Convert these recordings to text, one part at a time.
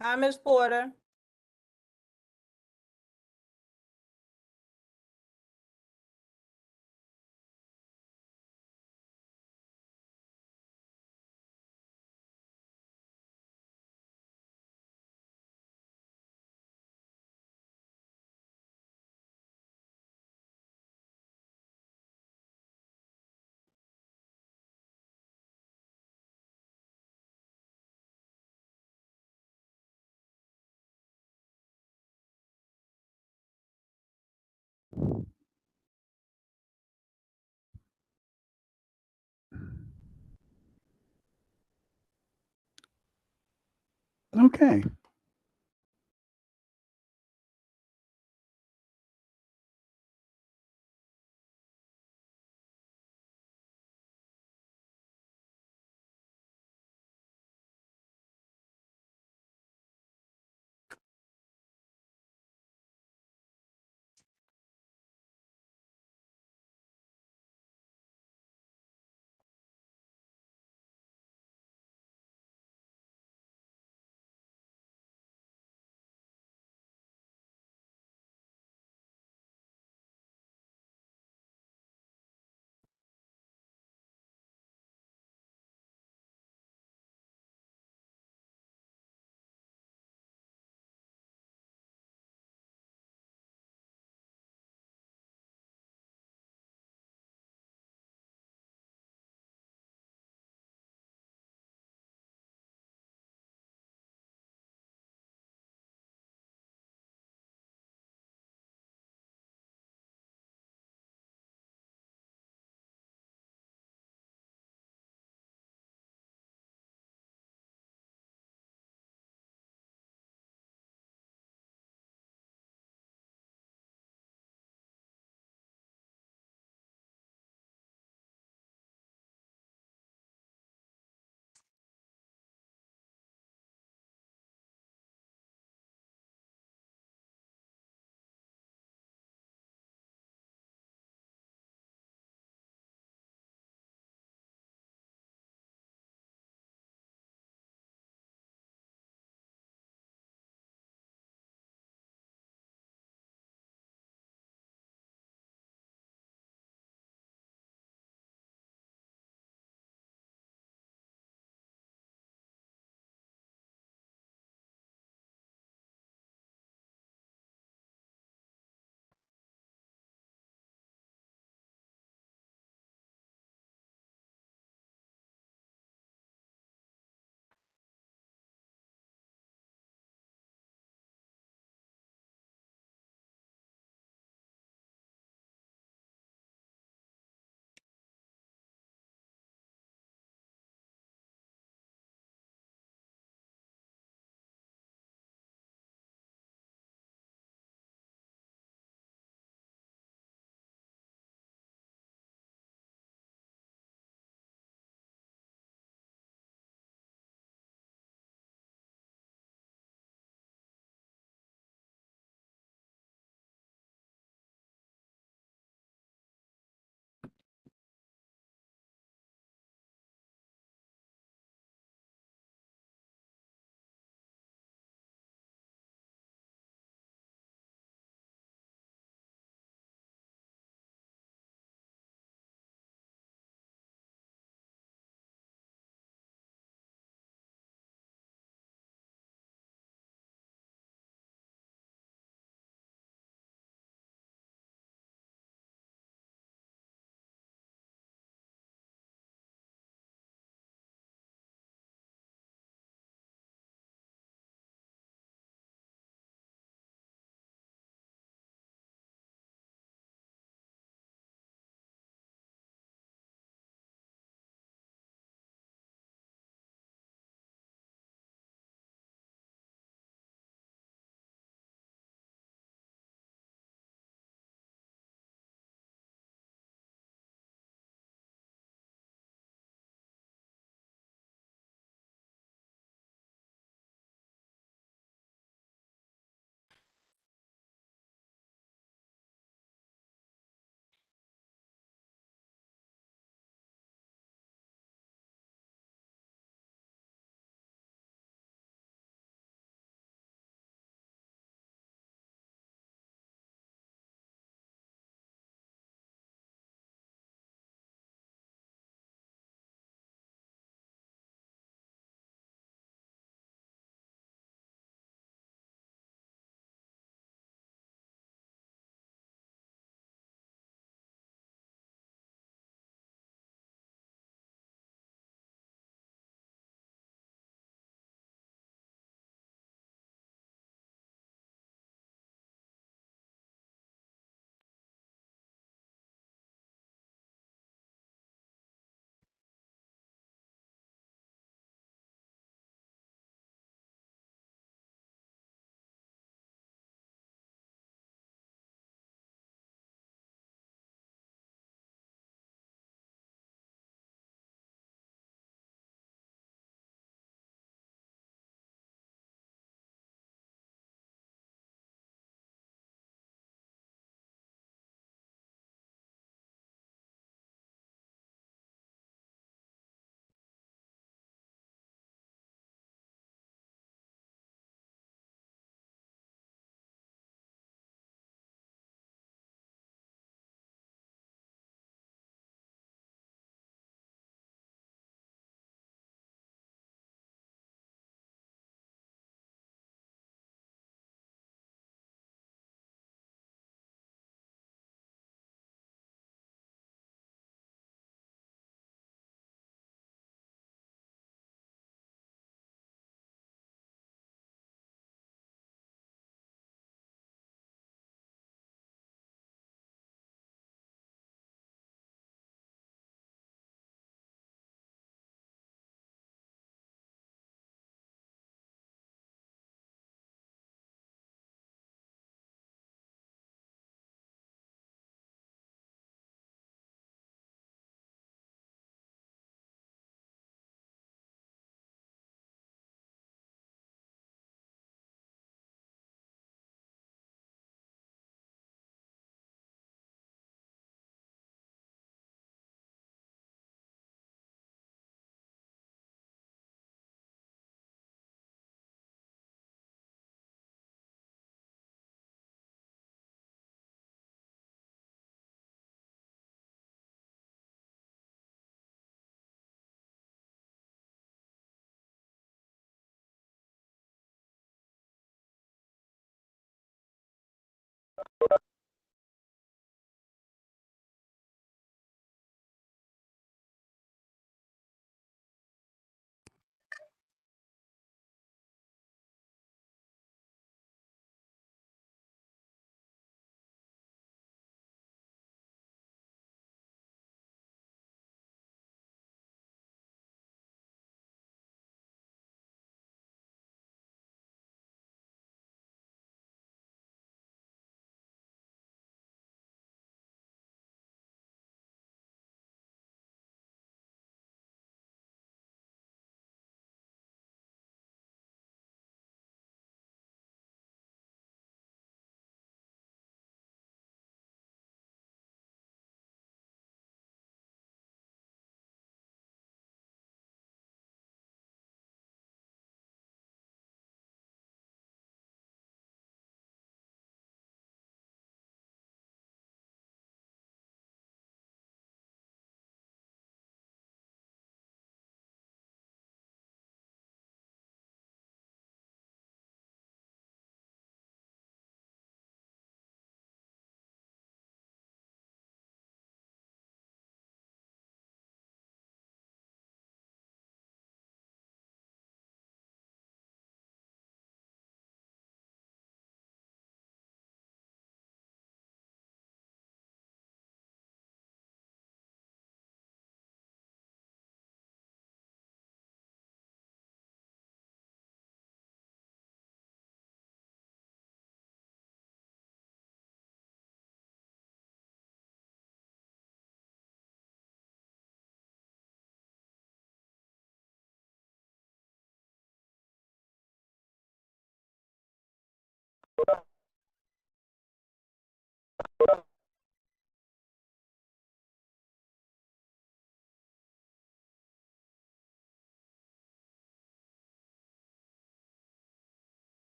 Hi, Ms. Porter. Okay.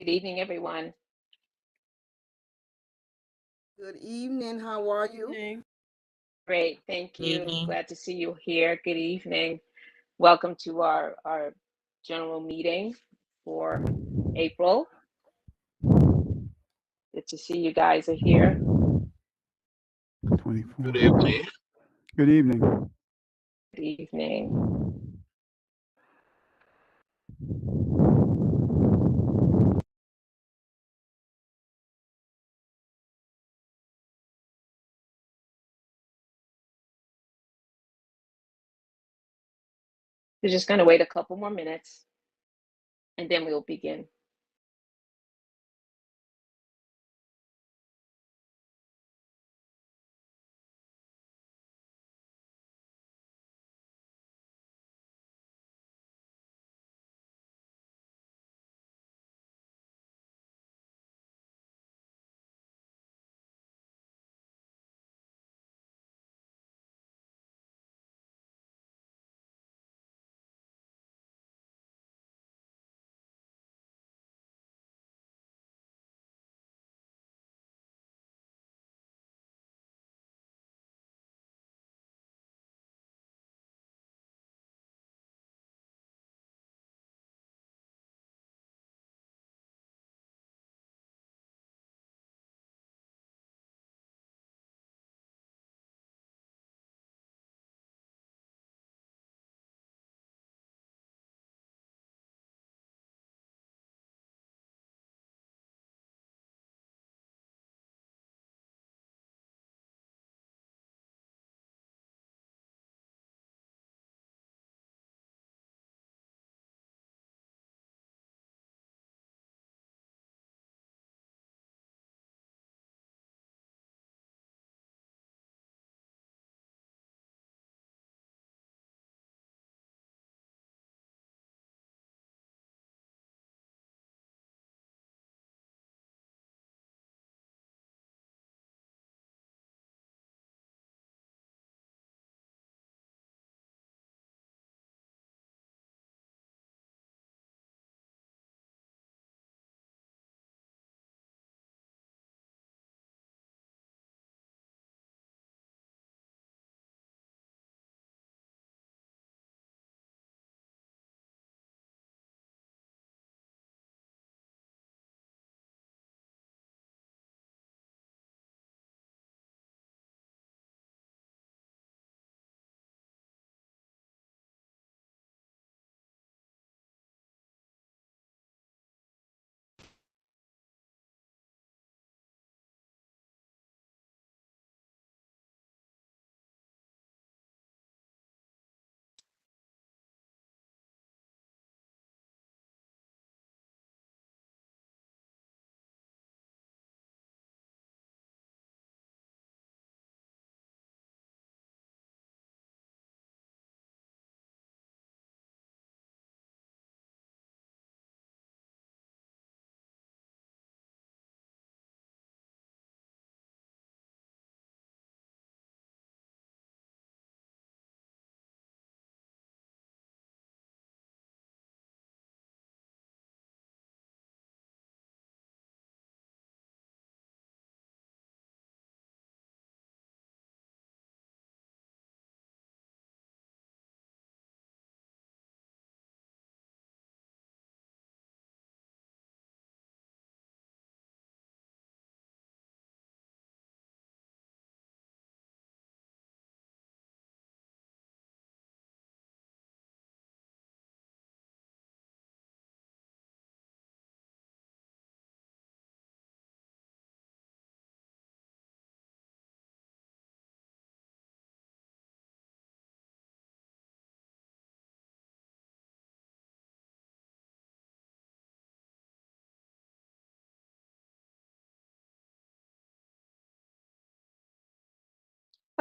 Good evening, everyone. Good evening. How are you? Great, thank you. Evening. Glad to see you here. Good evening. Welcome to our general meeting for April. Good to see you guys are here. 24. Good evening. Good evening. Good evening. We're just going to wait a couple more minutes and then we'll begin.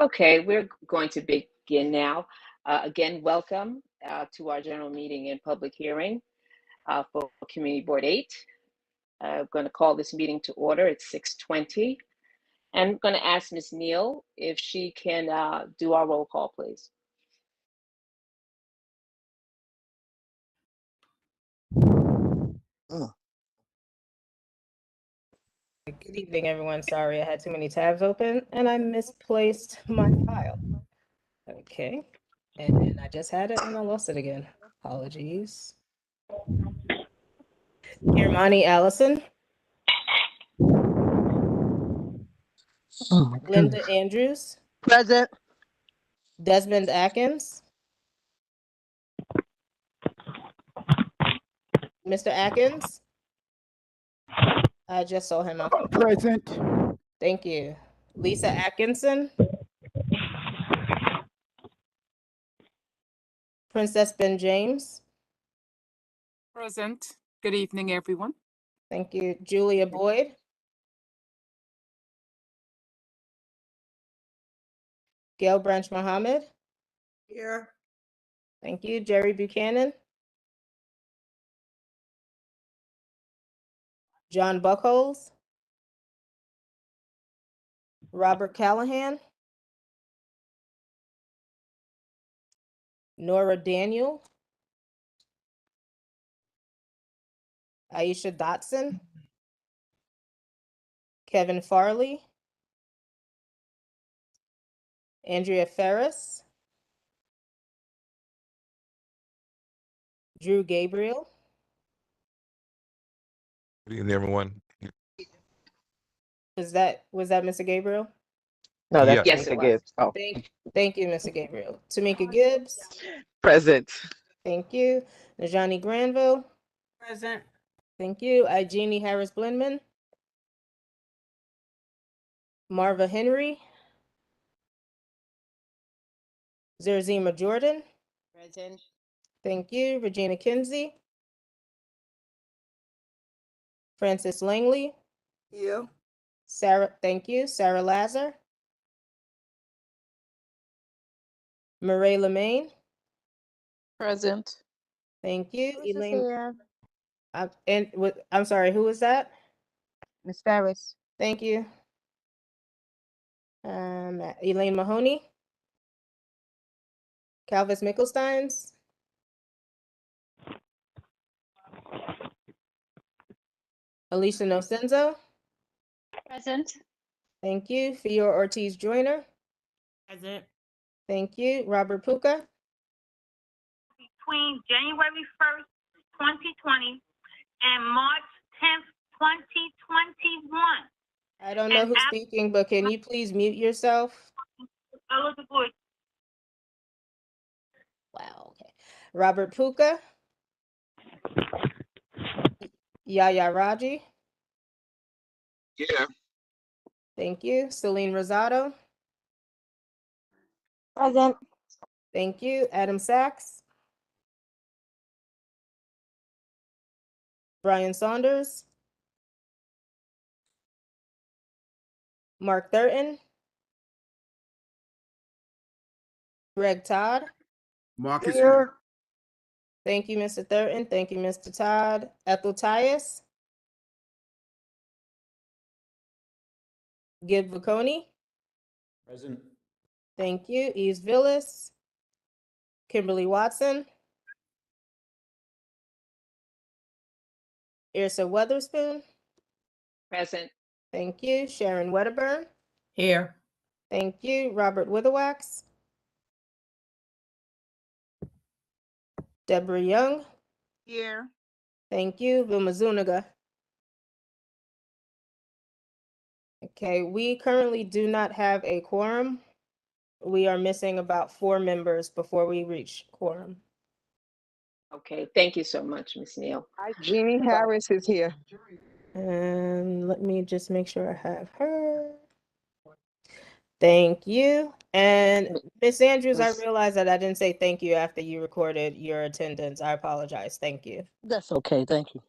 Okay, we're going to begin now. Again, welcome to our general meeting and public hearing for Community Board 8. I'm going to call this meeting to order. It's 6:20. And I'm going to ask Ms. Neal if she can do our roll call, please. Good evening, everyone. Sorry, I had too many tabs open and I misplaced my file. Okay, and then I just had it and I lost it again. Apologies. Kirmani Allison, Oh my Linda goodness. Andrews, Present. Desmond Atkins. Mr. Atkins? I just saw him off. Present. Thank you. Lisa Atkinson? Princess Ben James? Present. Good evening, everyone. Thank you. Julia Boyd? Gail Branch Mohammed? Here. Thank you. Jerry Buchanan? John Buckholz? Robert Callahan? Nora Daniel? Aisha Dotson? Kevin Farley? Andrea Ferris? Drew Gabriel? Good evening, everyone. Was that Mr. Gabriel? No, that's Yes, it Tamika was. Gibbs. Oh, Thank you, Mr. Gabriel. Tamika Gibbs? present. Thank you. Najani Granville? Present. Thank you. Igenie Harris Blindman? Marva Henry? Zerzima Jordan? Present. Thank you. Regina Kinsey? Francis Langley? Here. Sarah, thank you. Sarah Lazar? Murray Lemaine? Present. Thank you. Ferris is Elaine, here. I'm sorry, who was that? Miss Ferris. Thank you. Elaine Mahoney? Calvis Mickelsteins? Alicia Nocenzo? Present. Thank you. Fior Ortiz Joyner? Present. Thank you. Robert Puka? Between January 1st, 2020 and March 10th, 2021. I don't know who's speaking, but can you please mute yourself? Eligible. Wow, okay. Robert Puka? Yaya Raji? Yeah. Thank you. Celine Rosado? Present. Thank you. Adam Sachs? Brian Saunders? Mark Thurton? Greg Todd? Mark is Here. here. Thank you, Mr. Thurton. Thank you, Mr. Todd. Ethel Tyus? Gib Vaconi? Present. Thank you. Eves Villas? Kimberly Watson? Irsa Weatherspoon? Present. Thank you. Sharon Wedderburn? Here. Thank you. Robert Witherwax? Deborah Young? Here. Thank you. Vilma Zuniga? Okay, we currently do not have a quorum. We are missing about 4 members before we reach quorum. Okay, thank you so much, Ms. Neal. Jeannie Harris is here. And let me just make sure I have her. Thank you. And Miss Andrews, I Miss- realized that I didn't say thank you after you recorded your attendance. I apologize. Thank you. That's okay, thank you.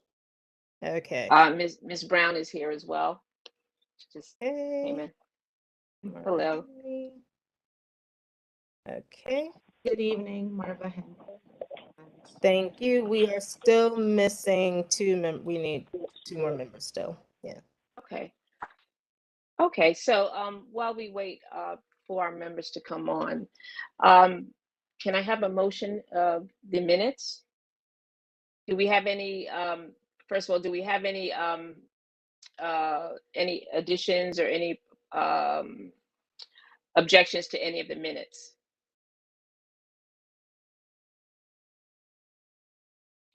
Okay. Ms. Brown is here as well. She just came Okay. in. Hello. Okay. Good evening, Marva Henry. Thank you. We are still missing 2 we need 2 more members still. Yeah. Okay. Okay, so while we wait for our members to come on, can I have a motion of the minutes? Do we have any, first of all, do we have any any additions or any objections to any of the minutes?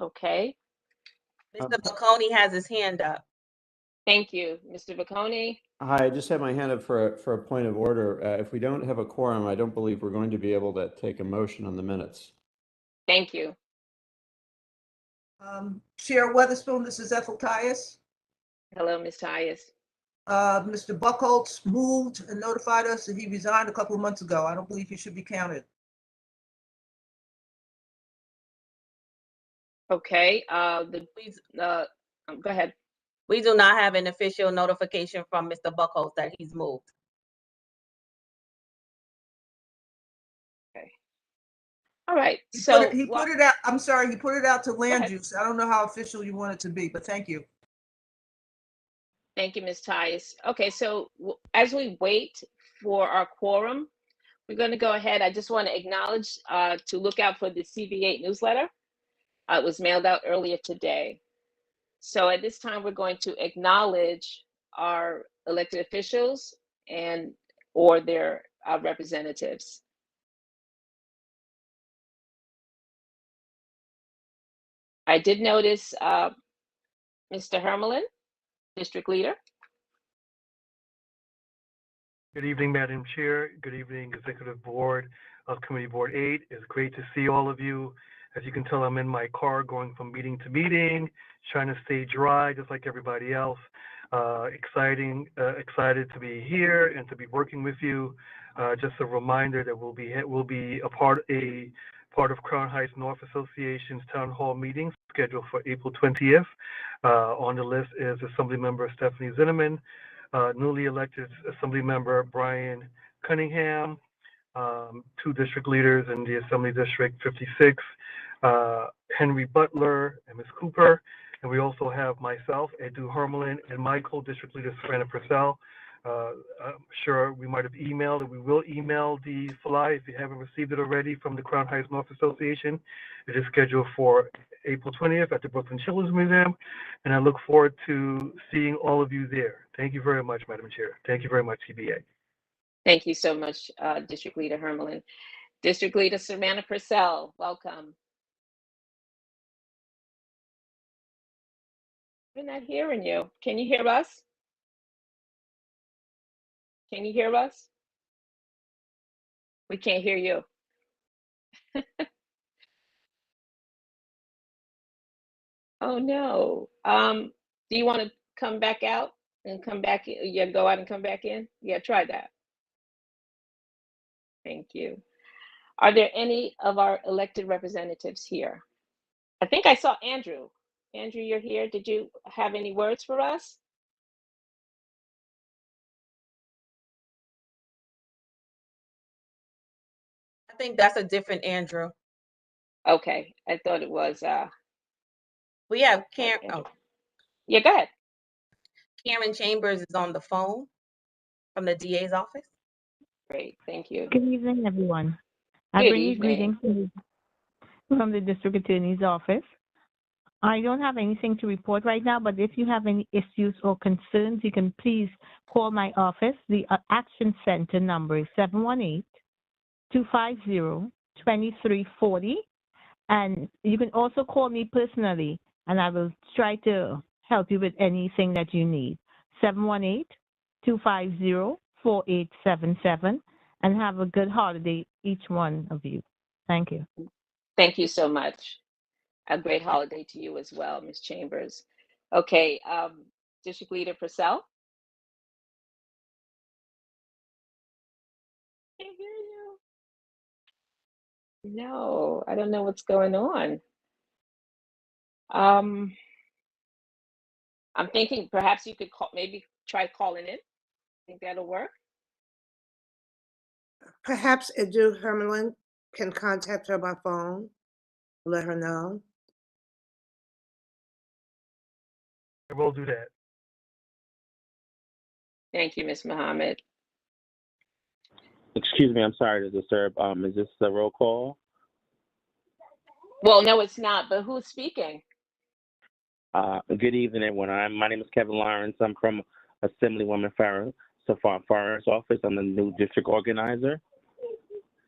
Okay, Mr. Bocconi has his hand up. thank you. Mr. Bocconi? Hi, I just had my hand up for a point of order. If we don't have a quorum, I don't believe we're going to be able to take a motion on the minutes. Thank you. Chair Weatherspoon, this is Ethel Tyus. Hello, Ms. Tyus. Mr. Buckholz moved and notified us that he resigned a couple of months ago. I don't believe he should be counted. Okay, go ahead. We do not have an official notification from Mr. Buckholz that he's moved. All right, He so put it out, I'm sorry, he put it out to land ahead. use. I don't know how official you want it to be, but thank you. Thank you, Ms. Tyus. Okay, so as we wait for our quorum, we're going to go ahead. I just want to acknowledge to look out for the CV8 newsletter. It was mailed out earlier today. So at this time, we're going to acknowledge our elected officials and or their representatives. I did notice Mr. Hermelin, District Leader. Good evening, Madam Chair. Good evening, Executive Board of Committee Board 8. It's great to see all of you. As you can tell, I'm in my car going from meeting to meeting, trying to stay dry just like everybody else. Excited to be here and to be working with you. Just a reminder that we'll be a part of Crown Heights North Association's Town Hall meeting scheduled for April 20th. On the list is Assembly Member Stephanie Zinneman, newly elected Assembly Member Brian Cunningham, 2 district leaders in the Assembly District 56, Henry Butler and Ms. Cooper. And we also have myself, Edu Hermelin, and my co-district leader, Savannah Purcell. I'm sure we might have emailed, and we will email the flyer if you haven't received it already from the Crown Heights North Association. It is scheduled for April 20th at the Brooklyn Children's Museum, and I look forward to seeing all of you there. Thank you very much, Madam Chair. Thank you very much, CBA. Thank you so much, District Leader Hermelin. District Leader Savannah Purcell, welcome. We're not hearing you. Can you hear us? Can you hear us? We can't hear you. Oh no. Do you want to come back out and come back? Yeah, go out and come back in. Yeah, try that. Thank you. Are there any of our elected representatives here? I think I saw Andrew. Andrew, you're here. Did you have any words for us? I think that's a different Andrew. Okay, I thought it was. We have Karen. Okay. Oh, Yeah, go ahead. Karen Chambers is on the phone from the DA's office. Great, thank you. Good evening, everyone. I Good bring you evening. greetings from the District Attorney's Office. I don't have anything to report right now, but if you have any issues or concerns, you can please call my office. The Action Center number is 718-250-2340. And you can also call me personally, and I will try to help you with anything that you need. 718-250-4877. And have a good holiday, each one of you. Thank you. Thank you so much. A great holiday to you as well, Ms. Chambers. Okay, District Leader Purcell. Can't hear you. No, I don't know what's going on. I'm thinking perhaps you could call, maybe try calling in. Think that'll work? Perhaps Edu Hermelin can contact her by phone, let her know. I will do that. Thank you, Ms. Muhammad. Excuse me, I'm sorry to disturb. Is this a roll call? Well, no, it's not, but who's speaking? Good evening, everyone. My name is Kevin Lawrence. I'm from Assemblywoman Farah Safar Farah's office. I'm the new district organizer.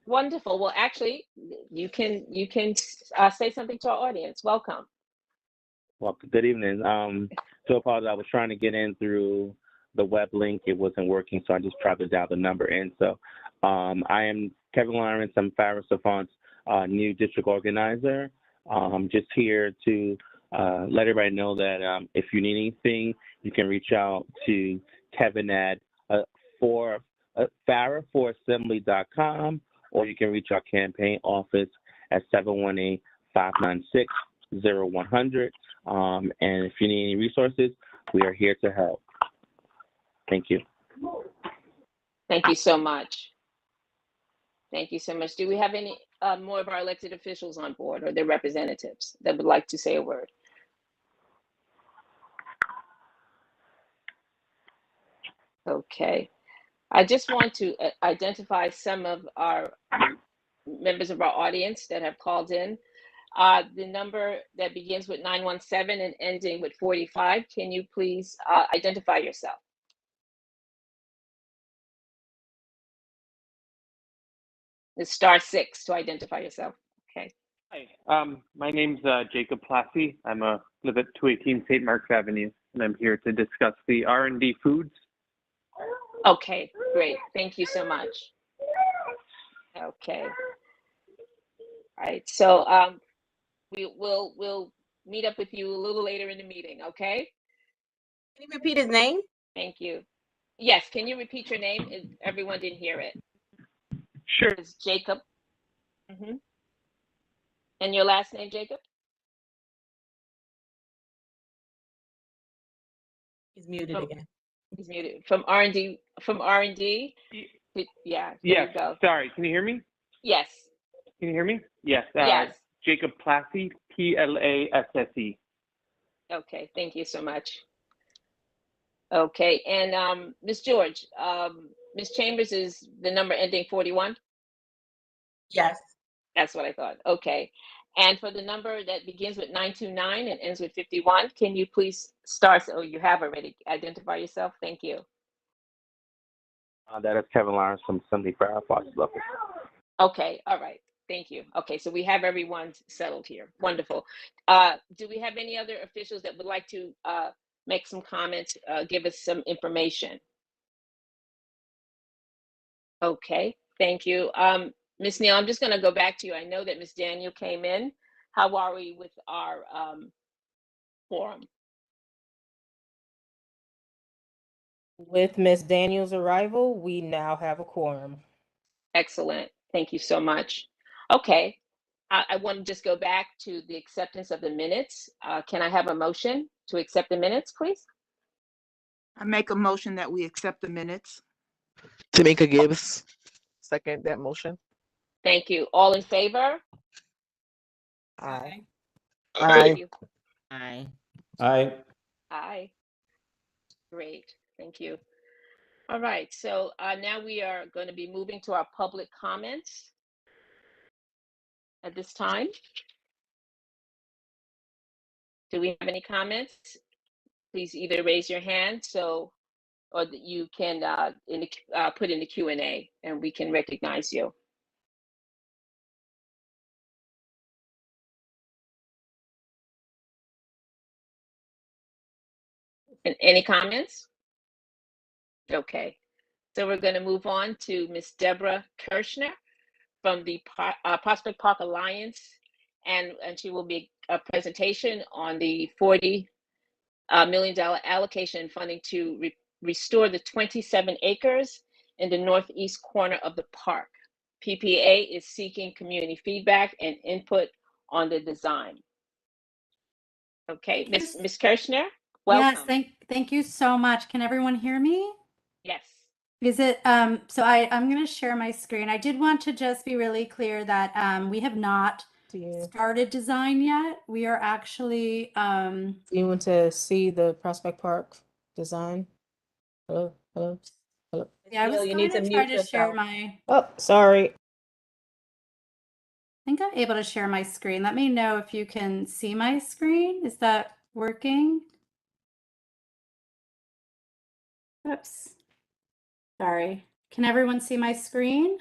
Wonderful. Well, actually, you can say something to our audience. Welcome. Well, good evening. So apologize. I was trying to get in through the web link. It wasn't working, so I just tried to dial the number in. So I am Kevin Lawrence. I'm Farah Safar's new district organizer. I'm just here to let everybody know that if you need anything, you can reach out to Kevin at farah4assembly.com, or you can reach our campaign office at 718-596-0100. And if you need any resources, we are here to help. Thank you. Thank you so much. Thank you so much. Do we have any more of our elected officials on board or their representatives that would like to say a word? Okay. I just want to identify some of our members of our audience that have called in. The number that begins with 917 and ending with 45, can you please identify yourself? It's *6 to identify yourself. Okay. Hi, my name's Jacob Plassey. I live at 218 St. Mark's Avenue, and I'm here to discuss the R&D foods. Okay, great. Thank you so much. Okay. All right. So we'll meet up with you a little later in the meeting. Okay. Can you repeat his name? Thank you. Yes. Can you repeat your name? Everyone didn't hear it. Sure. It's Jacob. And your last name, Jacob? He's muted again. He's muted. From R&D. Yeah. There Yes. you go. Sorry. Can you hear me? Yes. Can you hear me? Yes. Yes. Jacob Plassey, Plasse. Okay. Thank you so much. Okay. And Ms. George, Ms. Chambers is the number ending 41? Yes. That's what I thought. Okay. And for the number that begins with 929 and ends with 51, can you please start? Oh, you have already. Identify yourself. Thank you. That is Kevin Lawrence from Assembly Farah's office. Okay. All right. Thank you. Okay. So we have everyone settled here. Wonderful. Do we have any other officials that would like to make some comments, give us some information? Okay. Thank you. Ms. Neal, I'm just going to go back to you. I know that Ms. Daniel came in. How are we with our quorum? With Ms. Daniel's arrival, we now have a quorum. Excellent. Thank you so much. Okay. I want to just go back to the acceptance of the minutes. Can I have a motion to accept the minutes, please? I make a motion that we accept the minutes. Tamika Gibbs, second that motion. Thank you. All in favor? Aye. Thank you. Aye. Aye. Aye. Great. Thank you. All right. So now we are going to be moving to our public comments at this time. Do we have any comments? Please either raise your hand or that you can put in the Q&A and we can recognize you. And any comments? Okay. So we're going to move on to Ms. Deborah Kirshner from the Prospect Park Alliance, and she will be a presentation on the $40 million allocation and funding to restore the 27 acres in the northeast corner of the park. PPA is seeking community feedback and input on the design. Okay, Ms. Kirshner, welcome. Yes, thank you so much. Can everyone hear me? Yes. Is it so I'm going to share my screen. I did want to just be really clear that we have not started design yet. We are actually You want to see the Prospect Park design? Hello. Yeah, I was you going need to to try mute to share yourself. my Oh, sorry. I think I'm able to share my screen. Let me know if you can see my screen. Is that working. Oops. Sorry. Can everyone see my screen?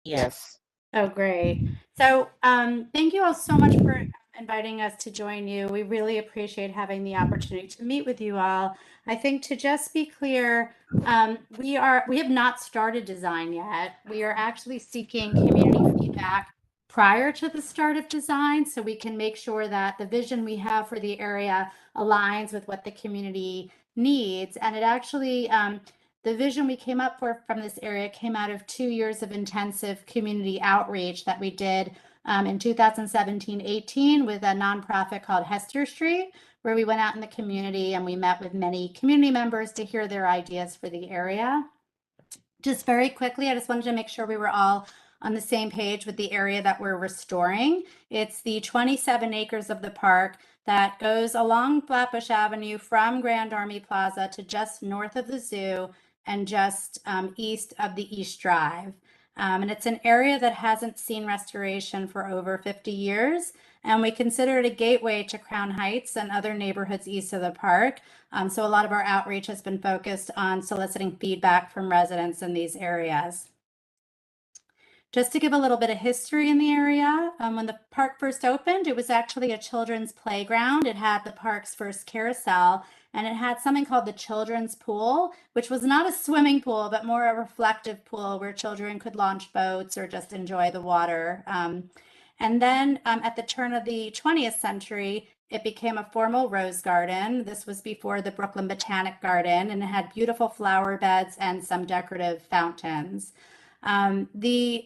Yes. Oh, great. So thank you all so much for inviting us to join you. We really appreciate having the opportunity to meet with you all. I think to just be clear, we have not started design yet. We are actually seeking community feedback prior to the start of design so we can make sure that the vision we have for the area aligns with what the community needs. And it actually, the vision we came up for from this area came out of 2 years of intensive community outreach that we did in 2017-18 with a nonprofit called Hester Street, where we went out in the community and we met with many community members to hear their ideas for the area. Just very quickly, I just wanted to make sure we were all on the same page with the area that we're restoring. It's the 27 acres of the park that goes along Flatbush Avenue from Grand Army Plaza to just north of the zoo and just east of the East Drive. And it's an area that hasn't seen restoration for over 50 years. And we consider it a gateway to Crown Heights and other neighborhoods east of the park. So a lot of our outreach has been focused on soliciting feedback from residents in these areas. Just to give a little bit of history in the area, when the park first opened, it was actually a children's playground. It had the park's first carousel, and it had something called the children's pool, which was not a swimming pool, but more a reflective pool where children could launch boats or just enjoy the water. And then at the turn of the 20th century, it became a formal rose garden. This was before the Brooklyn Botanic Garden, and it had beautiful flower beds and some decorative fountains. The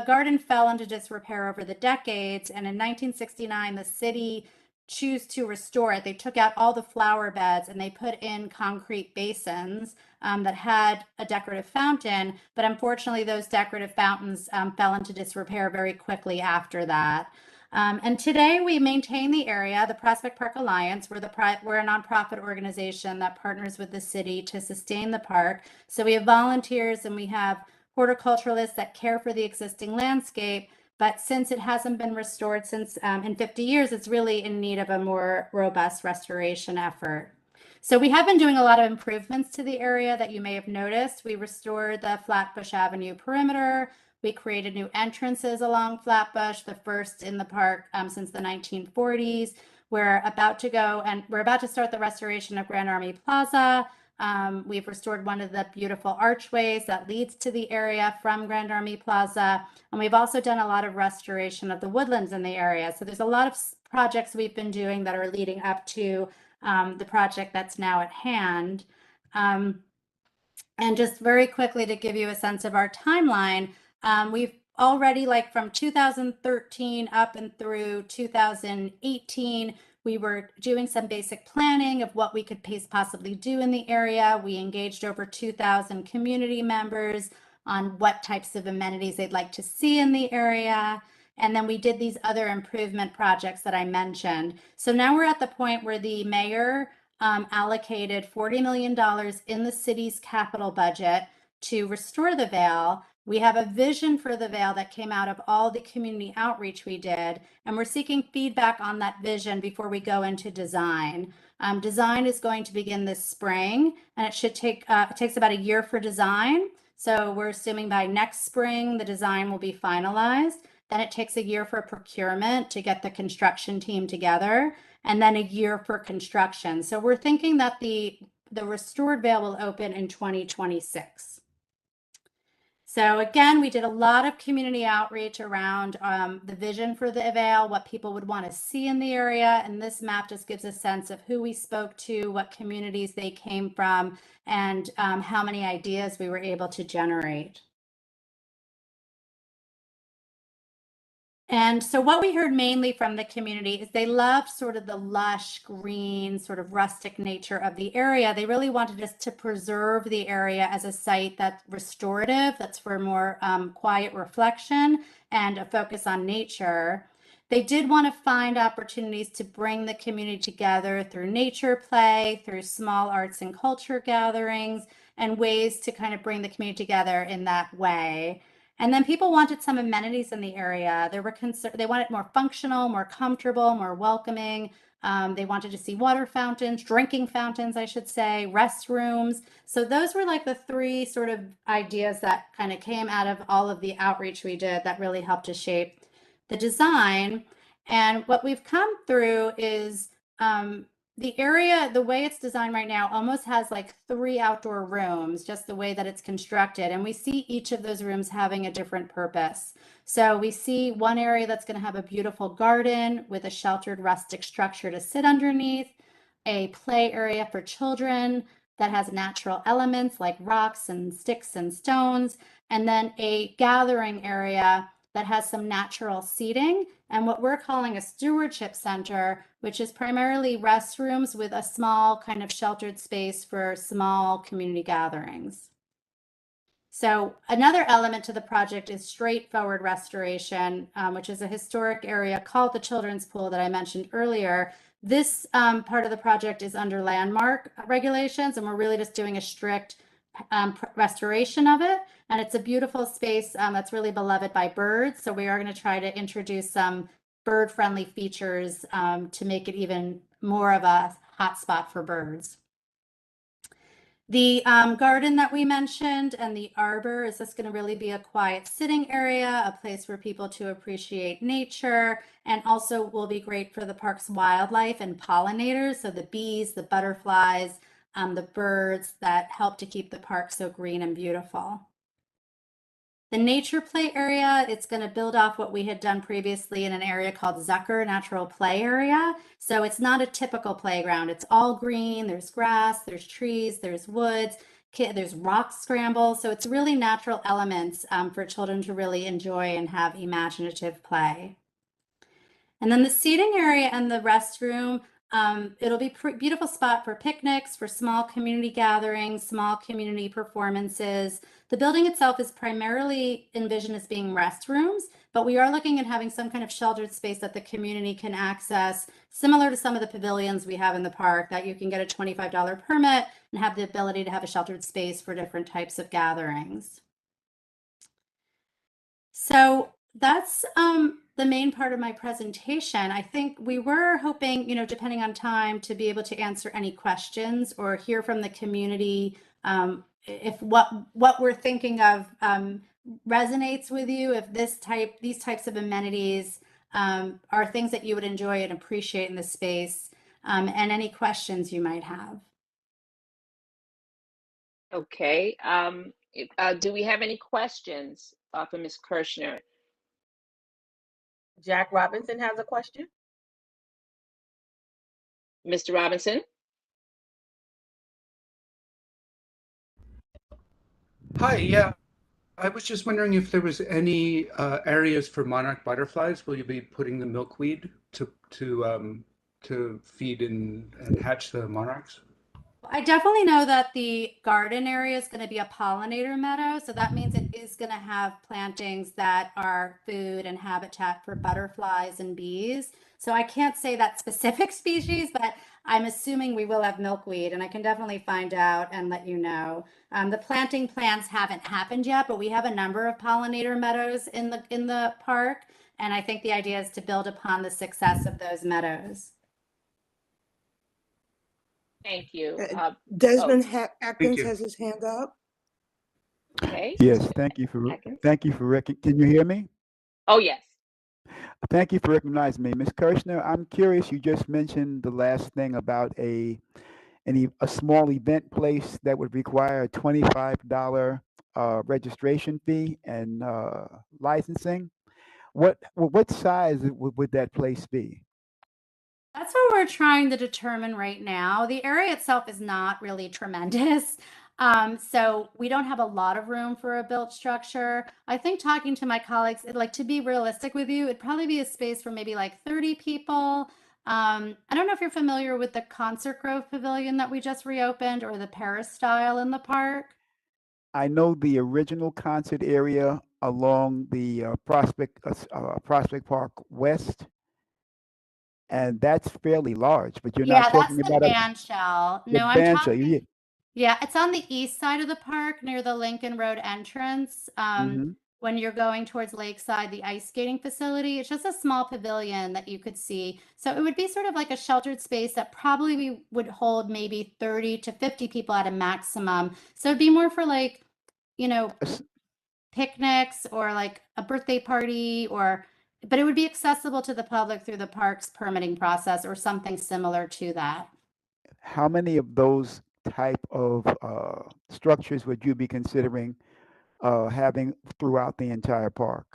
garden fell into disrepair over the decades, and in 1969, the city chose to restore it. They took out all the flower beds and they put in concrete basins that had a decorative fountain, but unfortunately, those decorative fountains fell into disrepair very quickly after that. And today we maintain the area, the Prospect Park Alliance. We're a nonprofit organization that partners with the city to sustain the park. So we have volunteers and we have horticulturalists that care for the existing landscape, but since it hasn't been restored since in 50 years, it's really in need of a more robust restoration effort. So we have been doing a lot of improvements to the area that you may have noticed. We restored the Flatbush Avenue perimeter. We created new entrances along Flatbush, the first in the park since the 1940s. We're about to start the restoration of Grand Army Plaza. We've restored one of the beautiful archways that leads to the area from Grand Army Plaza. And we've also done a lot of restoration of the woodlands in the area. So there's a lot of projects we've been doing that are leading up to the project that's now at hand. And just very quickly to give you a sense of our timeline, we've already, like from 2013 up and through 2018, we were doing some basic planning of what we could possibly do in the area. We engaged over 2,000 community members on what types of amenities they'd like to see in the area. And then we did these other improvement projects that I mentioned. So now we're at the point where the mayor allocated $40 million in the city's capital budget to restore the Vale. We have a vision for the Vale that came out of all the community outreach we did, and we're seeking feedback on that vision before we go into design. Design is going to begin this spring, and it takes about a year for design. So we're assuming by next spring, the design will be finalized. Then it takes a year for procurement to get the construction team together, and then a year for construction. So we're thinking that the restored Vale will open in 2026. So again, we did a lot of community outreach around the vision for the Vale, what people would want to see in the area. And this map just gives a sense of who we spoke to, what communities they came from, and how many ideas we were able to generate. And so what we heard mainly from the community is they loved sort of the lush, green, sort of rustic nature of the area. They really wanted us to preserve the area as a site that's restorative, that's for more quiet reflection and a focus on nature. They did want to find opportunities to bring the community together through nature play, through small arts and culture gatherings, and ways to kind of bring the community together in that way. And then people wanted some amenities in the area. They wanted more functional, more comfortable, more welcoming. They wanted to see water fountains, drinking fountains, I should say, restrooms. So those were like the three sort of ideas that kind of came out of all of the outreach we did that really helped to shape the design. And what we've come through is the area, the way it's designed right now, almost has like 3 outdoor rooms, just the way that it's constructed. And we see each of those rooms having a different purpose. So we see one area that's going to have a beautiful garden with a sheltered rustic structure to sit underneath, a play area for children that has natural elements like rocks and sticks and stones, and then a gathering area that has some natural seating, and what we're calling a stewardship center, which is primarily restrooms with a small kind of sheltered space for small community gatherings. So another element to the project is straightforward restoration, which is a historic area called the Children's Pool that I mentioned earlier. This part of the project is under landmark regulations, and we're really just doing a strict restoration of it. And it's a beautiful space that's really beloved by birds. So we are going to try to introduce some bird-friendly features to make it even more of a hotspot for birds. The garden that we mentioned and the arbor is just going to really be a quiet sitting area, a place for people to appreciate nature, and also will be great for the park's wildlife and pollinators. So the bees, the butterflies, the birds that help to keep the park so green and beautiful. The nature play area, it's going to build off what we had done previously in an area called Zucker Natural Play Area. So it's not a typical playground. It's all green. There's grass, there's trees, there's woods, there's rock scrambles. So it's really natural elements for children to really enjoy and have imaginative play. And then the seating area and the restroom, it'll be a beautiful spot for picnics, for small community gatherings, small community performances. The building itself is primarily envisioned as being restrooms, but we are looking at having some kind of sheltered space that the community can access, similar to some of the pavilions we have in the park, that you can get a $25 permit and have the ability to have a sheltered space for different types of gatherings. So that's the main part of my presentation. I think we were hoping, depending on time, to be able to answer any questions or hear from the community if what we're thinking of resonates with you, if these types of amenities are things that you would enjoy and appreciate in the space, and any questions you might have. Okay. Do we have any questions for Ms. Kirschner? Jack Robinson has a question. Mr. Robinson? Hi, yeah. I was just wondering if there was any areas for monarch butterflies. Will you be putting the milkweed to feed and hatch the monarchs? I definitely know that the garden area is going to be a pollinator meadow. So that means it is going to have plantings that are food and habitat for butterflies and bees. So I can't say that specific species, but I'm assuming we will have milkweed, and I can definitely find out and let you know. The planting plans haven't happened yet, but we have a number of pollinator meadows in the park. And I think the idea is to build upon the success of those meadows. Thank you. Desmond Atkins has his hand up. Okay. Yes, thank you for can you hear me? Oh, yes. Thank you for recognizing me. Ms. Kirschner, I'm curious, you just mentioned the last thing about a small event place that would require a $25 registration fee and licensing. What size would that place be? That's what we're trying to determine right now. The area itself is not really tremendous. So we don't have a lot of room for a built structure. I think talking to my colleagues, to be realistic with you, it'd probably be a space for maybe like 30 people. I don't know if you're familiar with the Concert Grove Pavilion that we just reopened or the Peristyle in the park. I know the original concert area along the Prospect Park West. And that's fairly large, but you're not talking about a band shell. No, I'm talking. Yeah, it's on the east side of the park near the Lincoln Road entrance. when you're going towards Lakeside, the ice skating facility. It's just a small pavilion that you could see. So it would be sort of like a sheltered space that probably would hold maybe 30 to 50 people at a maximum. So it'd be more for like, you know, picnics or like a birthday party, or but it would be accessible to the public through the park's permitting process or something similar to that. How many of those type of structures would you be considering having throughout the entire park?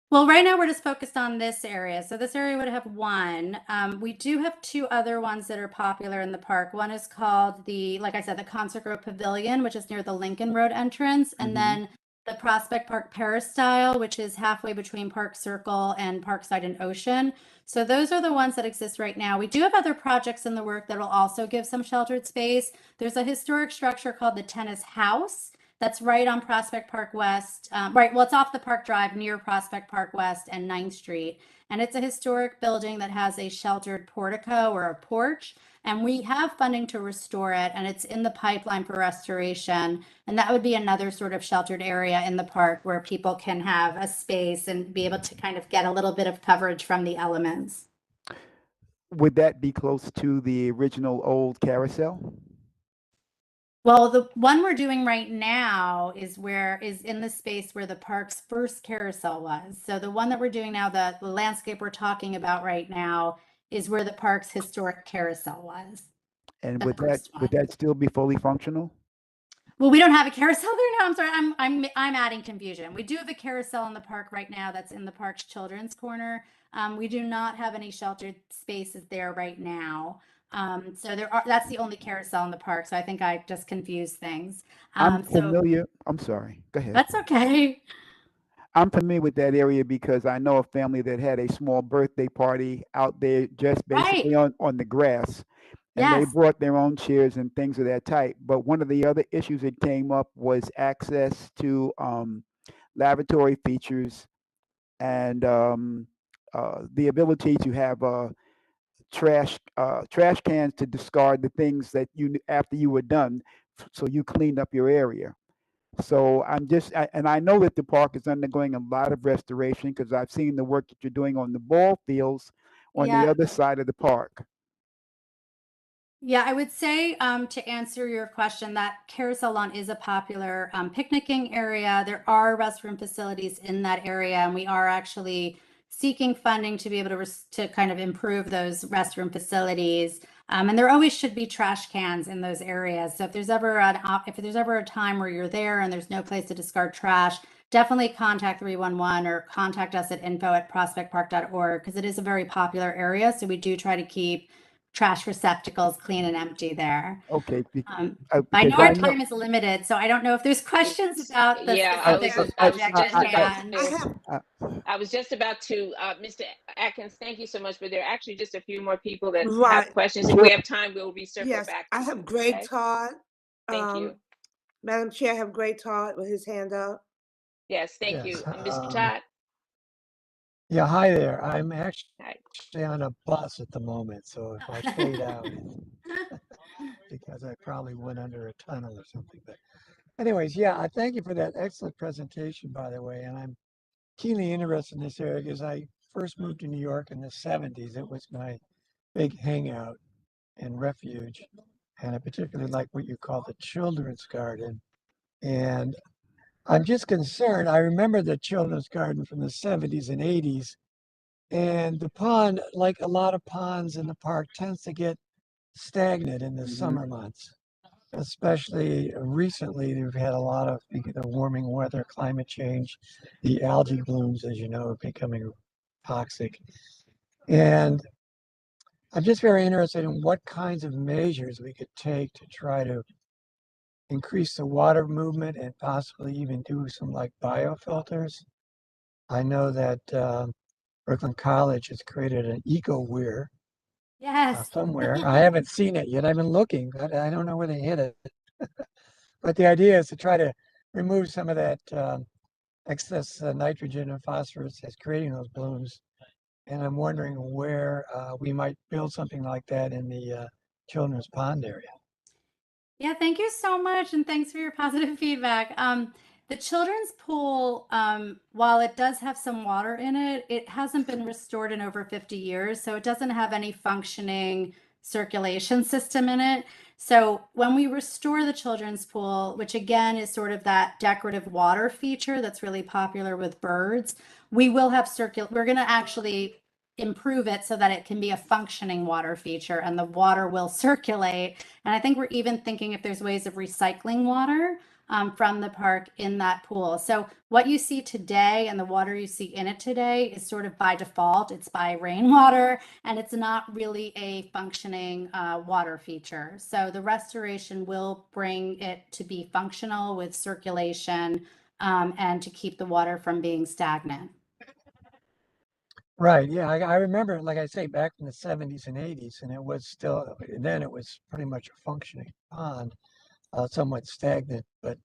Well, right now we're just focused on this area. So this area would have one. We do have two other ones that are popular in the park. One is called like I said, the Concert Grove Pavilion, which is near the Lincoln Road entrance. And then the Prospect Park Peristyle, which is halfway between Park Circle and Parkside and Ocean. So those are the ones that exist right now. We do have other projects in the work that will also give some sheltered space. There's a historic structure called the Tennis House. That's right on Prospect Park West. Right, well, it's off the Park Drive near Prospect Park West and 9th Street. And it's a historic building that has a sheltered portico or a porch. And we have funding to restore it, and it's in the pipeline for restoration. And that would be another sort of sheltered area in the park where people can have a space and be able to kind of get a little bit of coverage from the elements. Would that be close to the original old carousel? Well, the one we're doing right now is in the space where the park's first carousel was. So the one that we're doing now, the landscape we're talking about right now, is where the park's historic carousel was. And would that still be fully functional? Well, we don't have a carousel there now. I'm sorry, I'm adding confusion. We do have a carousel in the park right now that's in the park's children's corner. We do not have any sheltered spaces there right now. So that's the only carousel in the park. So I think I just confused things. I'm familiar. I'm sorry. Go ahead. That's okay. I'm familiar with that area because I know a family that had a small birthday party out there just basically on the grass. And they brought their own chairs and things of that type. But one of the other issues that came up was access to lavatory features and the ability to have trash cans to discard the things that after you were done, so you cleaned up your area. So and I know that the park is undergoing a lot of restoration because I've seen the work that you're doing on the ball fields on the other side of the park. Yeah, I would say to answer your question, that Carousel Lawn is a popular picnicking area. There are restroom facilities in that area, and we are actually seeking funding to be able to kind of improve those restroom facilities. And there always should be trash cans in those areas. So if there's ever a time where you're there and there's no place to discard trash, definitely contact 311 or contact us at info@prospectpark.org because it is a very popular area. So we do try to keep trash receptacles clean and empty there. Okay. I know our time is limited, so I don't know if there's questions about the specific project at hand. I was just about to, Mr. Atkins, thank you so much, but there are actually just a few more people that Right. have questions. If we have time, we'll recircle Yes, back. I have Greg Okay? Todd. Thank you. Madam Chair, I have Greg Todd with his hand up. Yes, thank you. Yes, Mr. Todd? Yeah, hi there. I'm actually on a bus at the moment, so if I fade out, it's because I probably went under a tunnel or something. But anyways, yeah, I thank you for that excellent presentation, by the way. And I'm keenly interested in this area because I first moved to New York in the 70s. It was my big hangout and refuge. And I particularly like what you call the children's garden. And I'm just concerned. I remember the children's garden from the 70s and 80s. And the pond, like a lot of ponds in the park, tends to get stagnant in the summer months. Especially recently, we've had a lot of the warming weather, climate change, the algae blooms, as you know, are becoming toxic. And I'm just very interested in what kinds of measures we could take to try to increase the water movement and possibly even do some like biofilters. I know that Brooklyn College has created an eco-weir somewhere. I haven't seen it yet. I've been looking, but I don't know where they hid it. But the idea is to try to remove some of that excess nitrogen and phosphorus that's creating those blooms. And I'm wondering where we might build something like that in the children's pond area. Yeah, thank you so much, and thanks for your positive feedback. The children's pool, while it does have some water in it, it hasn't been restored in over 50 years, so it doesn't have any functioning circulation system in it. So when we restore the children's pool, which again is sort of that decorative water feature that's really popular with birds, we will have we're going to actually improve it so that it can be a functioning water feature and the water will circulate. And I think we're even thinking if there's ways of recycling water from the park in that pool. So what you see today and the water you see in it today is sort of by default. It's by rainwater, and it's not really a functioning water feature. So the restoration will bring it to be functional with circulation and to keep the water from being stagnant. Right. Yeah. I remember, like I say, back in the 70s and 80s, and it was still, then it was pretty much a functioning pond, somewhat stagnant, but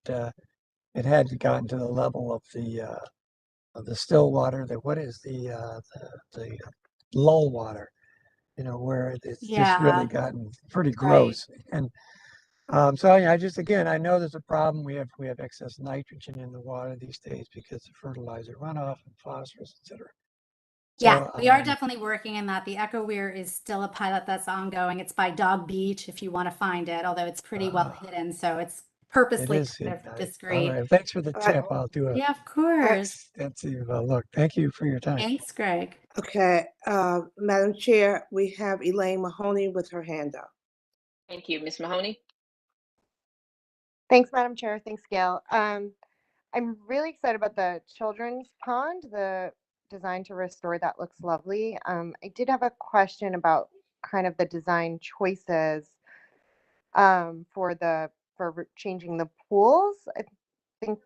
it had gotten to the level of the still water, what is the lull water, where it's just really gotten pretty gross. And so I just, again, I know there's a problem. We have excess nitrogen in the water these days because of fertilizer runoff and phosphorus, et cetera. Yeah, we are definitely working in that. The EcoWeir is still a pilot that's ongoing. It's by Dog Beach if you want to find it, although it's pretty well hidden. So it's purposely kind of discreet. All right. Thanks for the tip. I'll do it. Yeah, of course. extensive look. Thank you for your time. Thanks, Greg. Okay, Madam Chair, we have Elaine Mahoney with her hand up. Thank you, Ms. Mahoney. Thanks, Madam Chair. Thanks, Gail. I'm really excited about the children's pond, the design to restore. That looks lovely. I did have a question about kind of the design choices for changing the pools. I think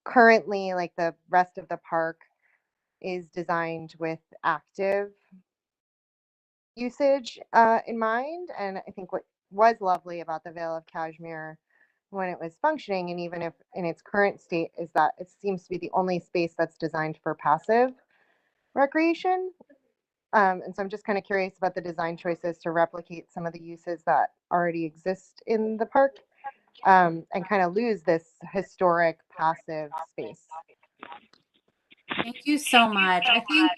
currently, like the rest of the park is designed with active usage in mind, and I think what was lovely about the Vale of Kashmir when it was functioning, and even if in its current state, is that it seems to be the only space that's designed for passive recreation. And so I'm just kind of curious about the design choices to replicate some of the uses that already exist in the park and kind of lose this historic passive space. Thank you so much. I think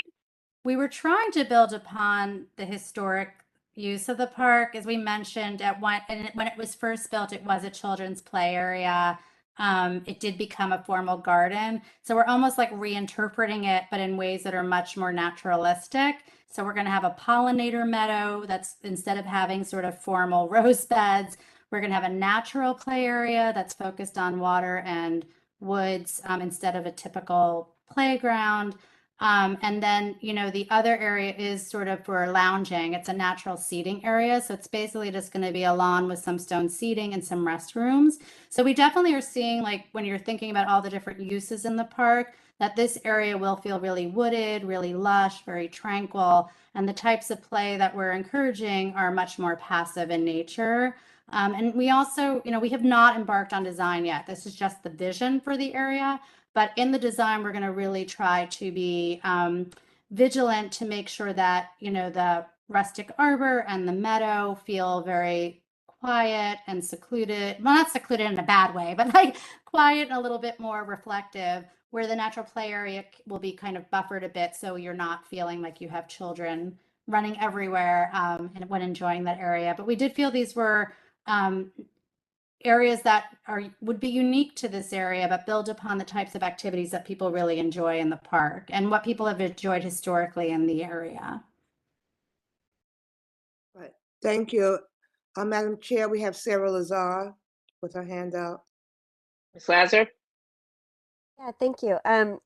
we were trying to build upon the historic use of the park. As we mentioned, when it was first built, it was a children's play area. It did become a formal garden. So we're almost like reinterpreting it, but in ways that are much more naturalistic. So we're going to have a pollinator meadow that's, instead of having sort of formal rose beds, we're going to have a natural play area that's focused on water and woods instead of a typical playground. And then, the other area is sort of for lounging. It's a natural seating area. So it's basically just going to be a lawn with some stone seating and some restrooms. So we definitely are seeing, like, when you're thinking about all the different uses in the park, that this area will feel really wooded, really lush, very tranquil. And the types of play that we're encouraging are much more passive in nature. And we also, we have not embarked on design yet. This is just the vision for the area. But in the design, we're going to really try to be vigilant to make sure that, the rustic arbor and the meadow feel very quiet and secluded. Well, not secluded in a bad way, but like quiet and a little bit more reflective, where the natural play area will be kind of buffered a bit so you're not feeling like you have children running everywhere and when enjoying that area. But we did feel these were areas that would be unique to this area, but build upon the types of activities that people really enjoy in the park and what people have enjoyed historically in the area. Right. Thank you. Madam Chair, we have Sarah Lazar with her hand up. Ms. Lazar? Yeah, thank you. I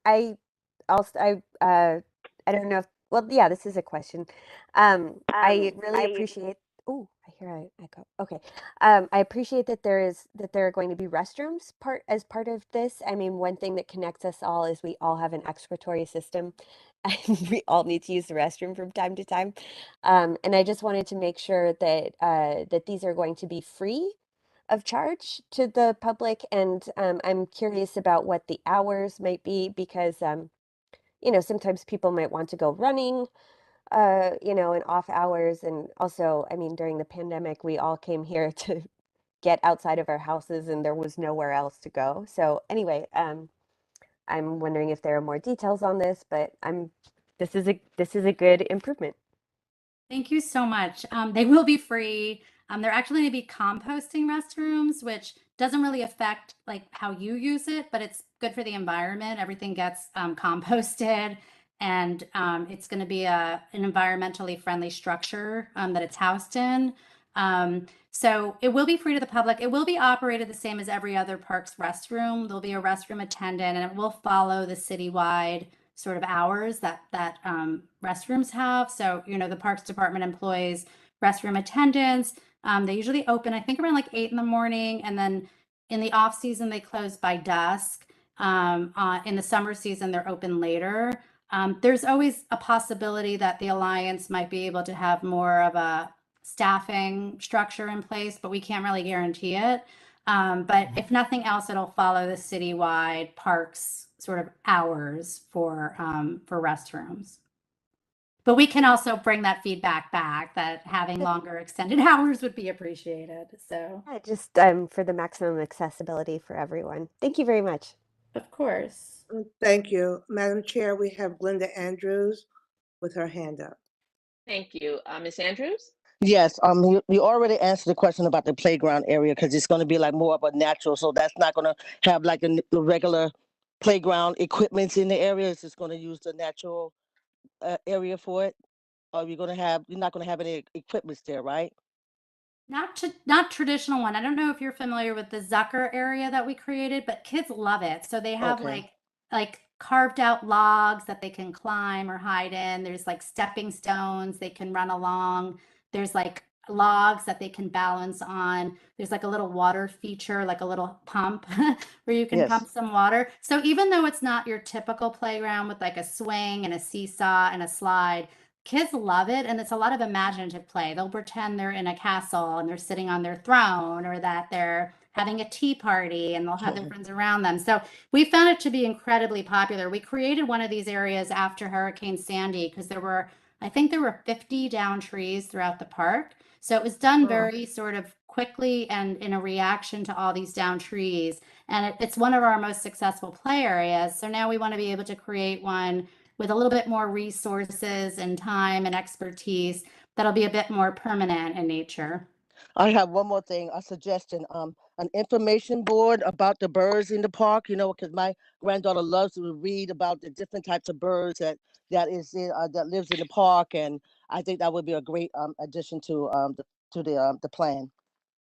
don't know if, well, yeah, this is a question. I really appreciate, oh, I hear an echo. Okay. I appreciate that there are going to be restrooms as part of this. I mean, one thing that connects us all is we all have an excretory system and we all need to use the restroom from time to time. And I just wanted to make sure that that these are going to be free of charge to the public. And I'm curious about what the hours might be because, sometimes people might want to go running, in off hours. And also, I mean, during the pandemic, we all came here to get outside of our houses and there was nowhere else to go. So anyway, I'm wondering if there are more details on this, but this is a good improvement. Thank you so much. They will be free. They're actually going to be composting restrooms, which doesn't really affect like how you use it, but it's good for the environment. Everything gets composted, and it's going to be an environmentally friendly structure that it's housed in. So it will be free to the public. It will be operated the same as every other parks restroom. There'll be a restroom attendant, and it will follow the citywide sort of hours that restrooms have. So, you know, the Parks Department employs restroom attendants. They usually open, I think, around like 8 in the morning, and then in the off season they close by dusk. In the summer season they're open later. There's always a possibility that the Alliance might be able to have more of a staffing structure in place, but we can't really guarantee it. But if nothing else, it'll follow the citywide parks sort of hours for restrooms. But we can also bring that feedback back that having longer extended hours would be appreciated. So Yeah, just for the maximum accessibility for everyone. Thank you very much. of course. Thank you. Madam Chair, we have Glenda Andrews with her hand up. Thank you. Ms. Andrews? Yes, you already answered the question about the playground area because it's going to be like more of a natural, so that's not going to have like the regular playground equipment in the area. It's just going to use the natural area for it. Or you're not going to have any equipment there, right? Not traditional one. I don't know if you're familiar with the Zucker area that we created, but kids love it. So they have Okay. like carved out logs that they can climb or hide in. There's like stepping stones they can run along. There's like logs that they can balance on. There's like a little water feature, like a little pump where you can Yes. pump some water. So even though it's not your typical playground with like a swing and a seesaw and a slide, kids love it, and it's a lot of imaginative play. They'll pretend they're in a castle and they're sitting on their throne, or that they're having a tea party and they'll have their friends around them. So we found it to be incredibly popular. We created one of these areas after Hurricane Sandy because I think there were 50 down trees throughout the park. So it was done very sort of quickly and in a reaction to all these down trees. And it's one of our most successful play areas. So now we want to be able to create one with a little bit more resources and time and expertise that'll be a bit more permanent in nature. I have one more thing, a suggestion, an information board about the birds in the park, because my granddaughter loves to read about the different types of birds that lives in the park, and I think that would be a great addition to the plan.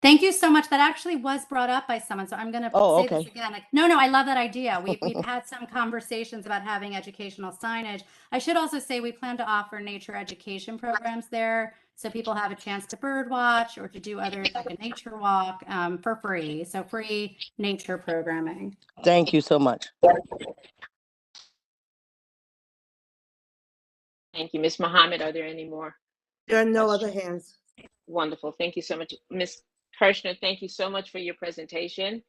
Thank you so much. That actually was brought up by someone, so I'm going to say this again. No, I love that idea. We've had some conversations about having educational signage. I should also say we plan to offer nature education programs there, so people have a chance to bird watch or to do other like a nature walk for free. So free nature programming. Thank you so much. Thank you. Ms. Mohammed, are there any more? There are no other hands. Wonderful. Thank you so much. Ms. Kirshner, thank you so much for your presentation.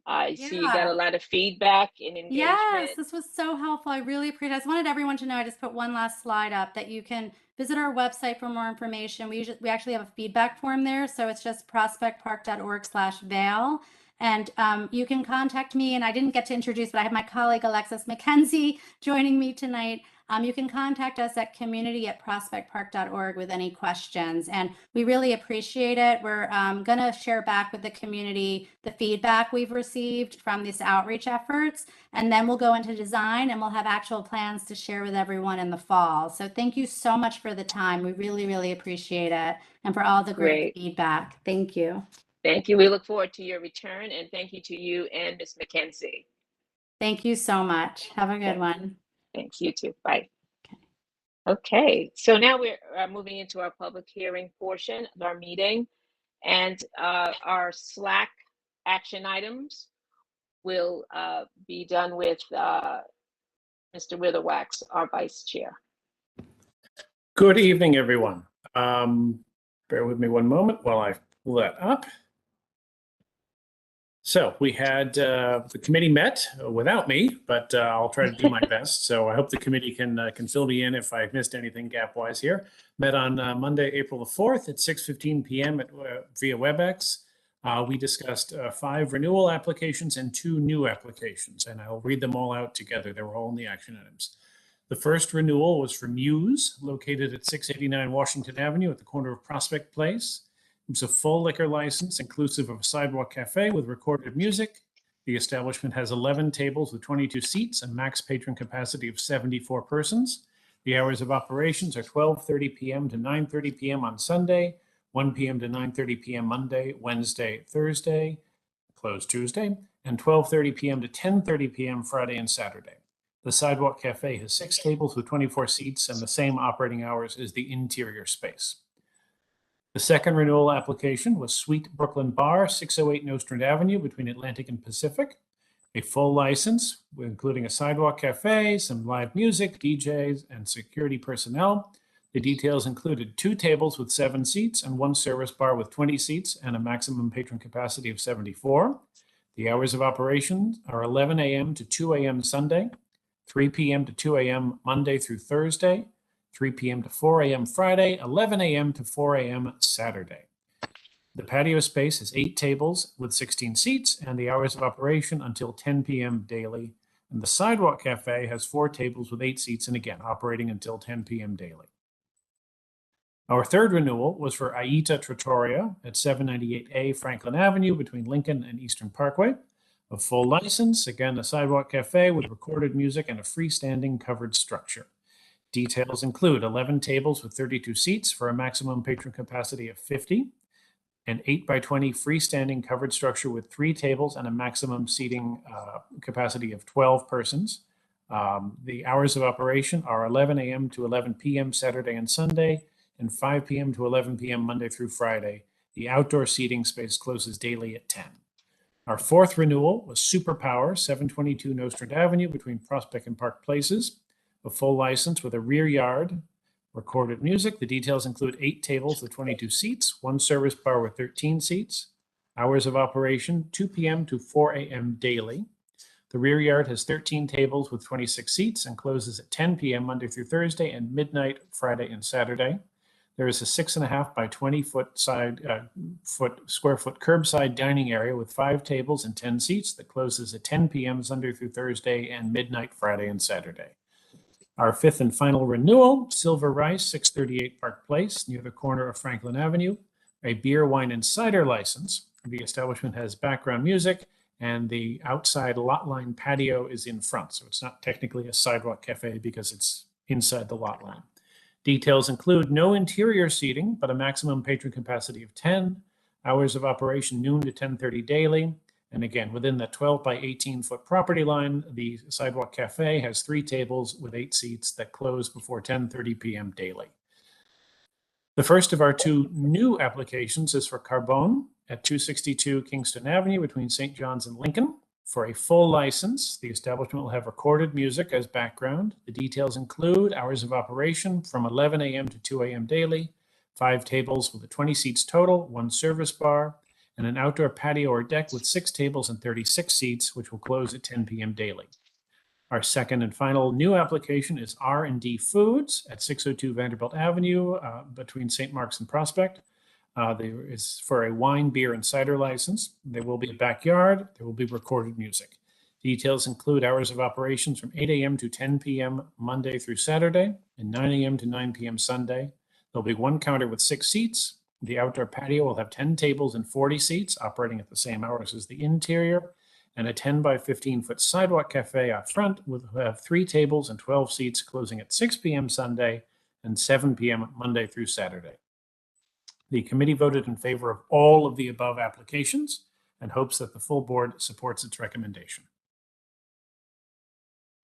I see you got a lot of feedback and engagement. Yes, this was so helpful. I really appreciate it. I just wanted everyone to know, I just put one last slide up, that you can visit our website for more information. We actually have a feedback form there. So it's just prospectpark.org/Vail. And you can contact me, and I didn't get to introduce, but I have my colleague Alexis McKenzie joining me tonight. You can contact us at community@prospectpark.org with any questions, and we really appreciate it. We're going to share back with the community the feedback we've received from these outreach efforts, and then we'll go into design and we'll have actual plans to share with everyone in the fall. So thank you so much for the time. We really, really appreciate it, and for all the great feedback. Thank you. Thank you. We look forward to your return, and thank you to you and Ms. McKenzie. Thank you so much. Have a good one. Thanks, you too. Bye. Okay, so now we're moving into our public hearing portion of our meeting, and our Slack action items will be done with Mr. Witherwax, our vice chair. Good evening, everyone. Bear with me one moment while I pull that up. So we had the committee met without me, but I'll try to do my best. So I hope the committee can fill me in if I missed anything gap-wise here. Met on Monday, April the 4th at 6:15 p.m. via WebEx. we discussed 5 renewal applications and 2 new applications, and I'll read them all out together. They were all in the action items. The first renewal was for Muse, located at 689 Washington Avenue at the corner of Prospect Place. It was a full liquor license, inclusive of a sidewalk cafe with recorded music. The establishment has 11 tables with 22 seats and max patron capacity of 74 persons. The hours of operations are 12:30 p.m. to 9:30 p.m. on Sunday, 1 p.m. to 9:30 p.m. Monday, Wednesday, Thursday, closed Tuesday, and 12:30 p.m. to 10:30 p.m. Friday and Saturday. The Sidewalk Cafe has 6 tables with 24 seats and the same operating hours as the interior space. The second renewal application was Sweet Brooklyn Bar, 608 Nostrand Avenue between Atlantic and Pacific. A full license, including a sidewalk cafe, some live music, DJs, and security personnel. The details included 2 tables with 7 seats and 1 service bar with 20 seats and a maximum patron capacity of 74. The hours of operation are 11 a.m. to 2 a.m. Sunday, 3 p.m. to 2 a.m. Monday through Thursday, 3 p.m. to 4 a.m. Friday, 11 a.m. to 4 a.m. Saturday. The patio space has 8 tables with 16 seats and the hours of operation until 10 p.m. daily. And the Sidewalk Cafe has 4 tables with 8 seats and again, operating until 10 p.m. daily. Our third renewal was for Aita Trattoria at 798A Franklin Avenue between Lincoln and Eastern Parkway. A full license, again, a sidewalk cafe with recorded music and a freestanding covered structure. Details include 11 tables with 32 seats for a maximum patron capacity of 50, an 8x20 freestanding covered structure with 3 tables and a maximum seating capacity of 12 persons. The hours of operation are 11 a.m. to 11 p.m. Saturday and Sunday, and 5 p.m. to 11 p.m. Monday through Friday. The outdoor seating space closes daily at 10. Our fourth renewal was Superpower, 722 Nostrand Avenue between Prospect and Park Places. A full license with a rear yard, recorded music. The details include 8 tables with 22 seats, 1 service bar with 13 seats. Hours of operation, 2 p.m. to 4 a.m. daily. The rear yard has 13 tables with 26 seats and closes at 10 p.m. Monday through Thursday and midnight Friday and Saturday. There is a 6.5 by 20 square foot curbside dining area with 5 tables and 10 seats that closes at 10 p.m. Sunday through Thursday and midnight Friday and Saturday. Our fifth and final renewal, Silver Rice, 638 Park Place, near the corner of Franklin Avenue, a beer, wine, and cider license. The establishment has background music and the outside lot line patio is in front. So it's not technically a sidewalk cafe because it's inside the lot line. Details include no interior seating, but a maximum patron capacity of 10, hours of operation noon to 10:30 daily. And again, within the 12 by 18 foot property line, the Sidewalk Cafe has 3 tables with 8 seats that close before 10:30 p.m. daily. The first of our 2 new applications is for Carbone at 262 Kingston Avenue between St. John's and Lincoln. For a full license, the establishment will have recorded music as background. The details include hours of operation from 11 a.m. to 2 a.m. daily, 5 tables with 20 seats total, 1 service bar, and an outdoor patio or deck with 6 tables and 36 seats, which will close at 10 p.m. daily. Our second and final new application is R&D Foods at 602 Vanderbilt Avenue between St. Mark's and Prospect. There is for a wine, beer, and cider license. There will be a backyard. There will be recorded music. Details include hours of operations from 8 a.m. to 10 p.m. Monday through Saturday and 9 a.m. to 9 p.m. Sunday. There'll be 1 counter with 6 seats. The outdoor patio will have 10 tables and 40 seats operating at the same hours as the interior, and a 10 by 15 foot sidewalk cafe out front will have 3 tables and 12 seats closing at 6 p.m. Sunday and 7 p.m. Monday through Saturday. The committee voted in favor of all of the above applications and hopes that the full board supports its recommendation.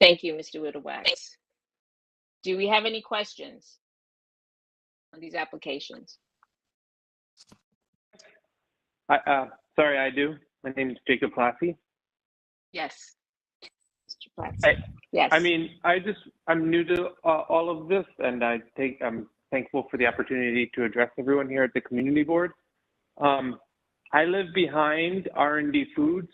Thank you, Mr. Whittle-Wax. Do we have any questions on these applications? Sorry, I do. My name is Jacob Plassey. Yes. Mr. Plassey. Yes. I mean, I'm new to all of this, and I'm thankful for the opportunity to address everyone here at the community board. I live behind R&D Foods.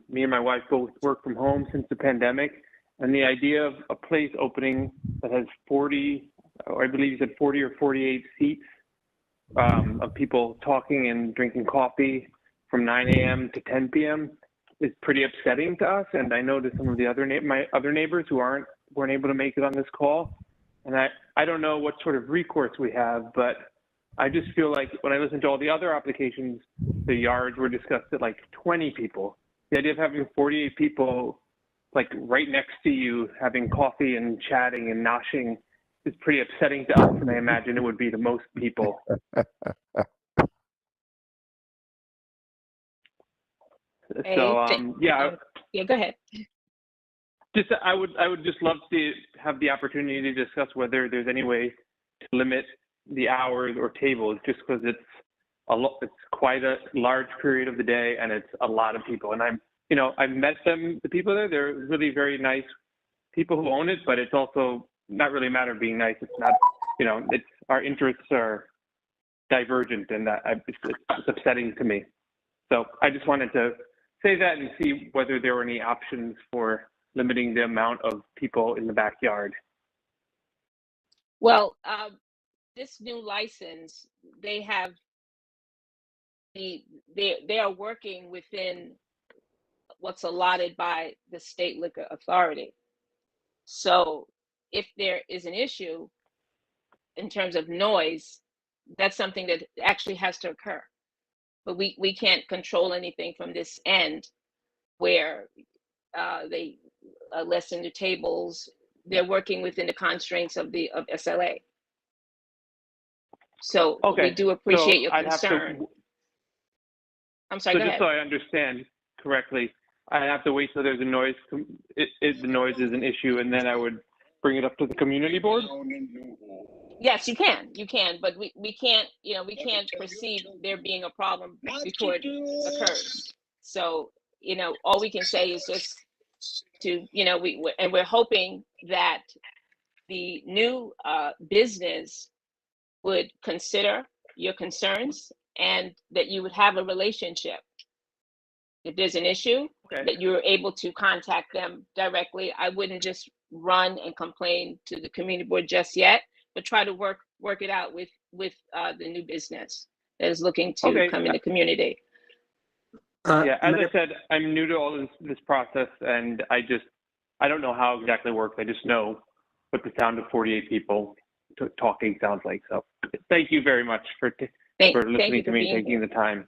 Me and my wife both work from home since the pandemic, and the idea of a place opening that has 40, or I believe you said 40 or 48 seats of people talking and drinking coffee from 9 a.m. to 10 p.m. is pretty upsetting to us. And I know to some of the my other neighbors who weren't able to make it on this call. And I don't know what sort of recourse we have, but I just feel like when I listen to all the other applications, the yards were discussed at like 20 people. The idea of having 48 people like right next to you having coffee and chatting and noshing is pretty upsetting to us, and I imagine it would be to most people. So yeah, go ahead. Just I would just love to have the opportunity to discuss whether there's any way to limit the hours or tables, just because it's quite a large period of the day and it's a lot of people. And I've met the people there. They're really very nice people who own it, but it's also not really a matter of being nice. It's not, it's our interests are divergent, and that it's upsetting to me. So I just wanted to say that and see whether there were any options for limiting the amount of people in the backyard. Well, this new license, they are working within what's allotted by the state liquor authority. So if there is an issue in terms of noise, that's something that actually has to occur. But we can't control anything from this end where they lessen the tables. They're working within the constraints of SLA. So we do appreciate your concern. I'm sorry, so go just ahead. So I understand correctly, I have to wait till there's a noise, if the noise is an issue, and then I would bring it up to the community board? Yes, you can, but we can't, we can't perceive there being a problem before it occurs. So, all we can say is just to, we're hoping that the new business would consider your concerns and that you would have a relationship. If there's an issue, that you're able to contact them directly. I wouldn't just run and complain to the community board just yet, but try to work it out with the new business that is looking to come in the community. Yeah, as I said, I'm new to all this process, and I don't know how it exactly works. I just know what the sound of 48 people talking sounds like. So thank you very much for listening to me, taking the time.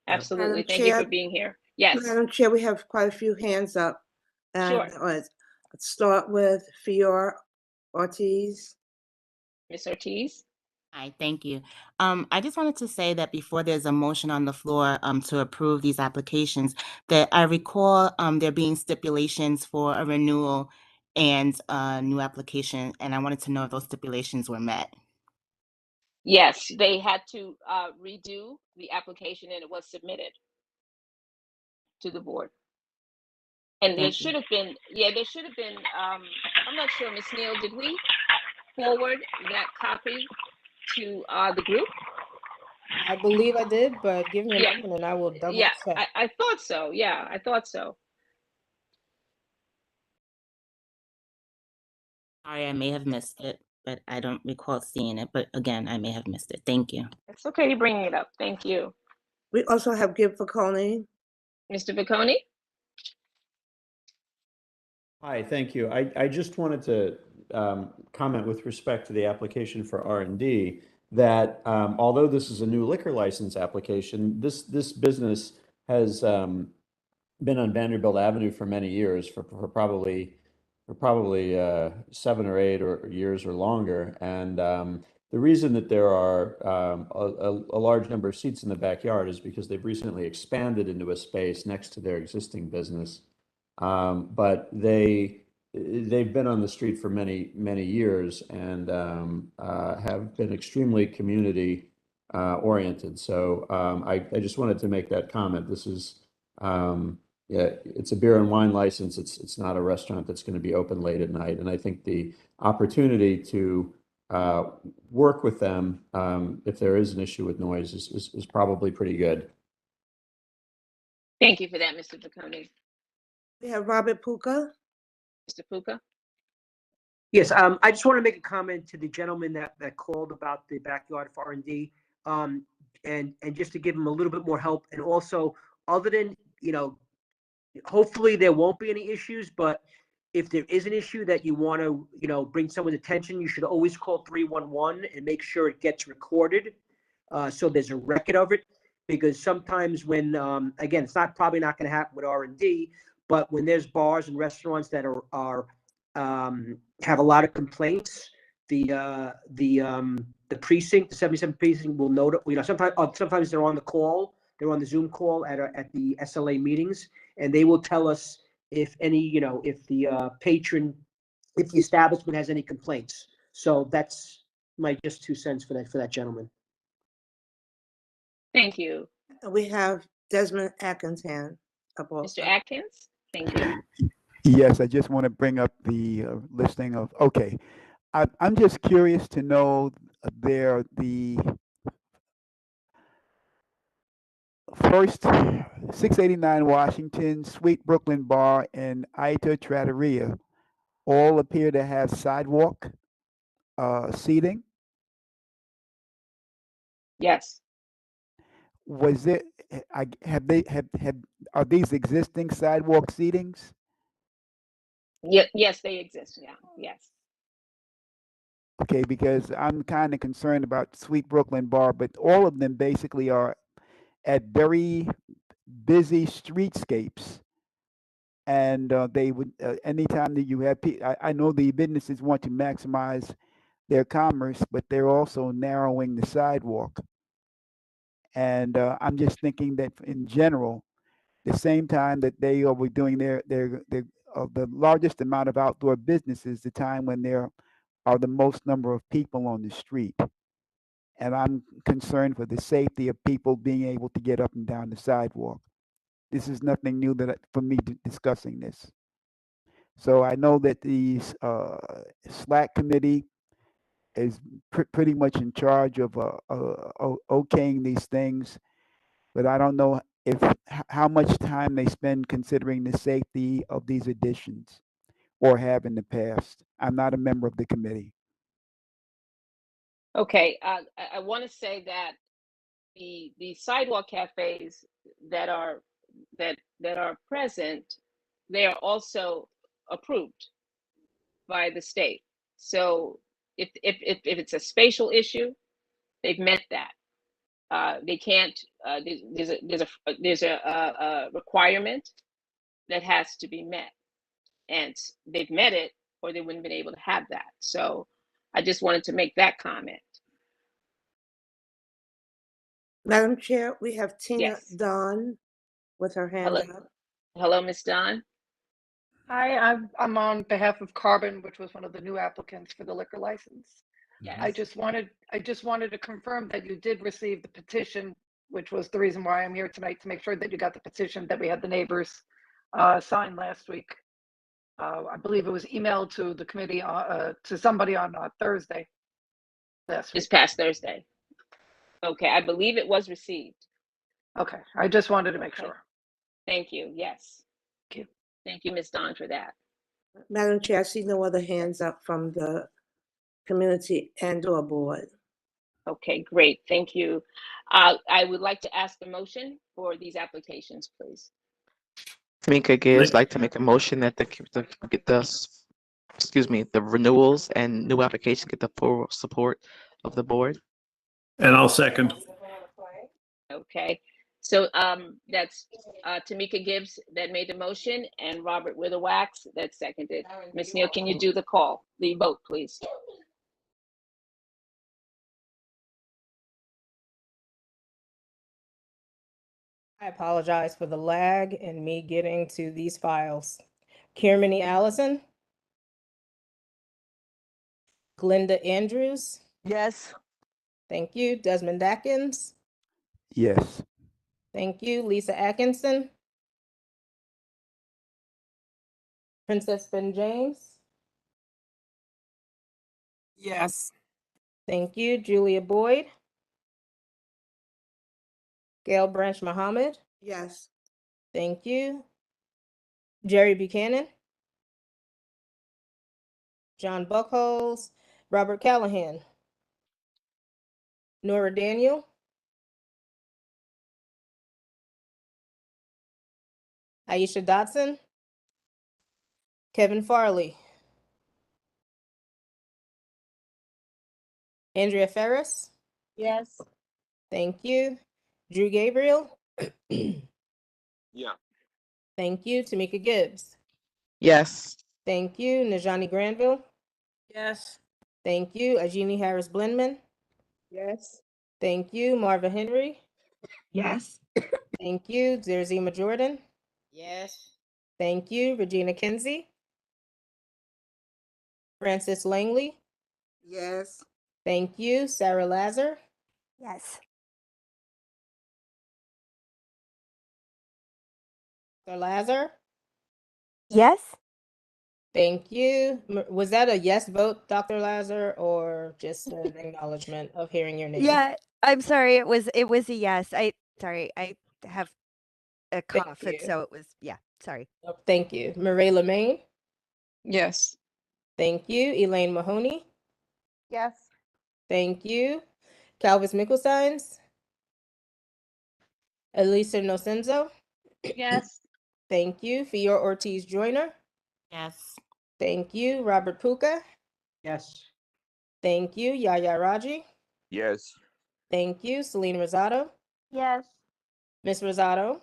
Absolutely. Thank you for being here. Yes. Madam Chair, we have quite a few hands up. Sure. Let's start with Fior Ortiz. Ms. Ortiz. Hi, thank you. I just wanted to say that before there's a motion on the floor to approve these applications, that I recall there being stipulations for a renewal and a new application, and I wanted to know if those stipulations were met. Yes, they had to redo the application, and it was submitted to the board. And there should have been, I'm not sure, Ms. Neal, did we forward that copy to the group? I believe I did, but give me a moment and I will double check. I thought so. Yeah, I thought so. Sorry, I may have missed it, but I don't recall seeing it. But again, I may have missed it. Thank you. It's okay, you're bringing it up. Thank you. We also have Gib Viconi. Mr. Viconi? Hi, thank you. I just wanted to comment with respect to the application for R&D that although this is a new liquor license application, this business has been on Vanderbilt Avenue for many years, for probably 7 or 8 years or longer. And the reason that there are a large number of seats in the backyard is because they've recently expanded into a space next to their existing business. But they've been on the street for many years and have been extremely community oriented. So I just wanted to make that comment. This is it's a beer and wine license. It's not a restaurant that's going to be open late at night. And I think the opportunity to work with them if there is an issue with noise is probably pretty good. Thank you for that, Mr. Viconi. We have Robert Puka. Mr. Puka? Yes, I just want to make a comment to the gentleman that called about the backyard for R&D. and just to give them a little bit more help. And also, other than, hopefully there won't be any issues, but if there is an issue that you want to, bring someone's attention, you should always call 311 and make sure it gets recorded. So there's a record of it, because sometimes when, again, it's probably not going to happen with R&D, but when there's bars and restaurants that are have a lot of complaints, the precinct, the 77 precinct will note it. Sometimes they're on the call, they're on the Zoom call at the SLA meetings, and they will tell us if any, if the if the establishment has any complaints. So that's my just 2 cents for that gentleman. Thank you. We have Desmond Atkins' hand up also. Mr. Atkins, thank you. Yes, I just want to bring up the listing of, okay. I'm just curious to know the first 689 Washington, Sweet Brooklyn Bar, and Aita Trattoria all appear to have sidewalk seating. Yes. Was it? Are these existing sidewalk seatings? Yes, they exist. Yeah. Yes. Okay, because I'm kind of concerned about Sweet Brooklyn Bar, but all of them basically are at very busy streetscapes. And they would, anytime that you have, I know the businesses want to maximize their commerce, but they're also narrowing the sidewalk. And I'm just thinking that in general, the same time that they are doing the largest amount of outdoor businesses, the time when there are the most number of people on the street. And I'm concerned for the safety of people being able to get up and down the sidewalk. This is nothing new for me discussing this. So I know that the SLAC committee is pretty much in charge of okaying these things, but I don't know how much time they spend considering the safety of these additions or have in the past. I'm not a member of the committee. Okay, I want to say that the sidewalk cafes that are present, they are also approved by the state. So if it's a spatial issue, they've met that. They can't. There's a requirement that has to be met, and they've met it, or they wouldn't have been able to have that. So I just wanted to make that comment. Madam Chair, we have Tina Yes. Dunn with her hand Hello. up. Hello, Ms. Dunn. Hi, I'm on behalf of Carbon, which was one of the new applicants for the liquor license. Yes. I just wanted to confirm that you did receive the petition, which was the reason why I'm here tonight, to make sure that you got the petition that we had the neighbors sign last week. I believe it was emailed to the committee, to somebody on Thursday last week. This past Thursday. Okay, I believe it was received. Okay, I just wanted to make sure. Thank you. Yes. Thank you. Thank you, Ms. Dawn, for that. Madam Chair, I see no other hands up from the community and/or board. Okay, great. Thank you. I would like to ask a motion for these applications, please. Tamika Gibbs like to make a motion that the renewals and new applications get the full support of the board. And I'll second. Okay, so that's Tamika Gibbs that made the motion and Robert Witherwax that seconded. Ms. Neal, can you do the vote, please? I apologize for the lag in me getting to these files. Kiermany Allison. Glenda Andrews. Yes. Thank you. Desmond Atkins. Yes. Thank you. Lisa Atkinson. Princess Ben James. Yes. Thank you. Julia Boyd. Gail Branch Muhammad. Yes. Thank you. Jerry Buchanan. John Buckholz. Robert Callahan. Nora Daniel. Aisha Dotson, Kevin Farley, Andrea Ferris. Yes. Thank you. Drew Gabriel. Yeah. Thank you. Tamika Gibbs. Yes. Thank you. Najani Granville. Yes. Thank you. Ajini Harris Blindman. Yes. Thank you. Marva Henry. Yes. Thank you. Zerzima Jordan. Yes. Thank you. Regina Kinsey. Francis Langley. Yes. Thank you. Sarah Lazar. Yes. Dr. Lazar. Yes. Thank you. Was that a yes vote, Dr. Lazar, or just an acknowledgement of hearing your name? Yeah, I'm sorry. It was a yes. I have a Thank cough, and you. so it was, yeah, sorry. Oh, thank you. Murray Lemaine. Yes. Thank you. Elaine Mahoney. Yes. Thank you. Calvis Mickelsteins. Elisa Nocenzo. Yes. Thank you. Fior Ortiz Joyner. Yes. Thank you. Robert Puka. Yes. Thank you. Yaya Raji. Yes. Thank you. Celine Rosado. Yes. Miss Rosado,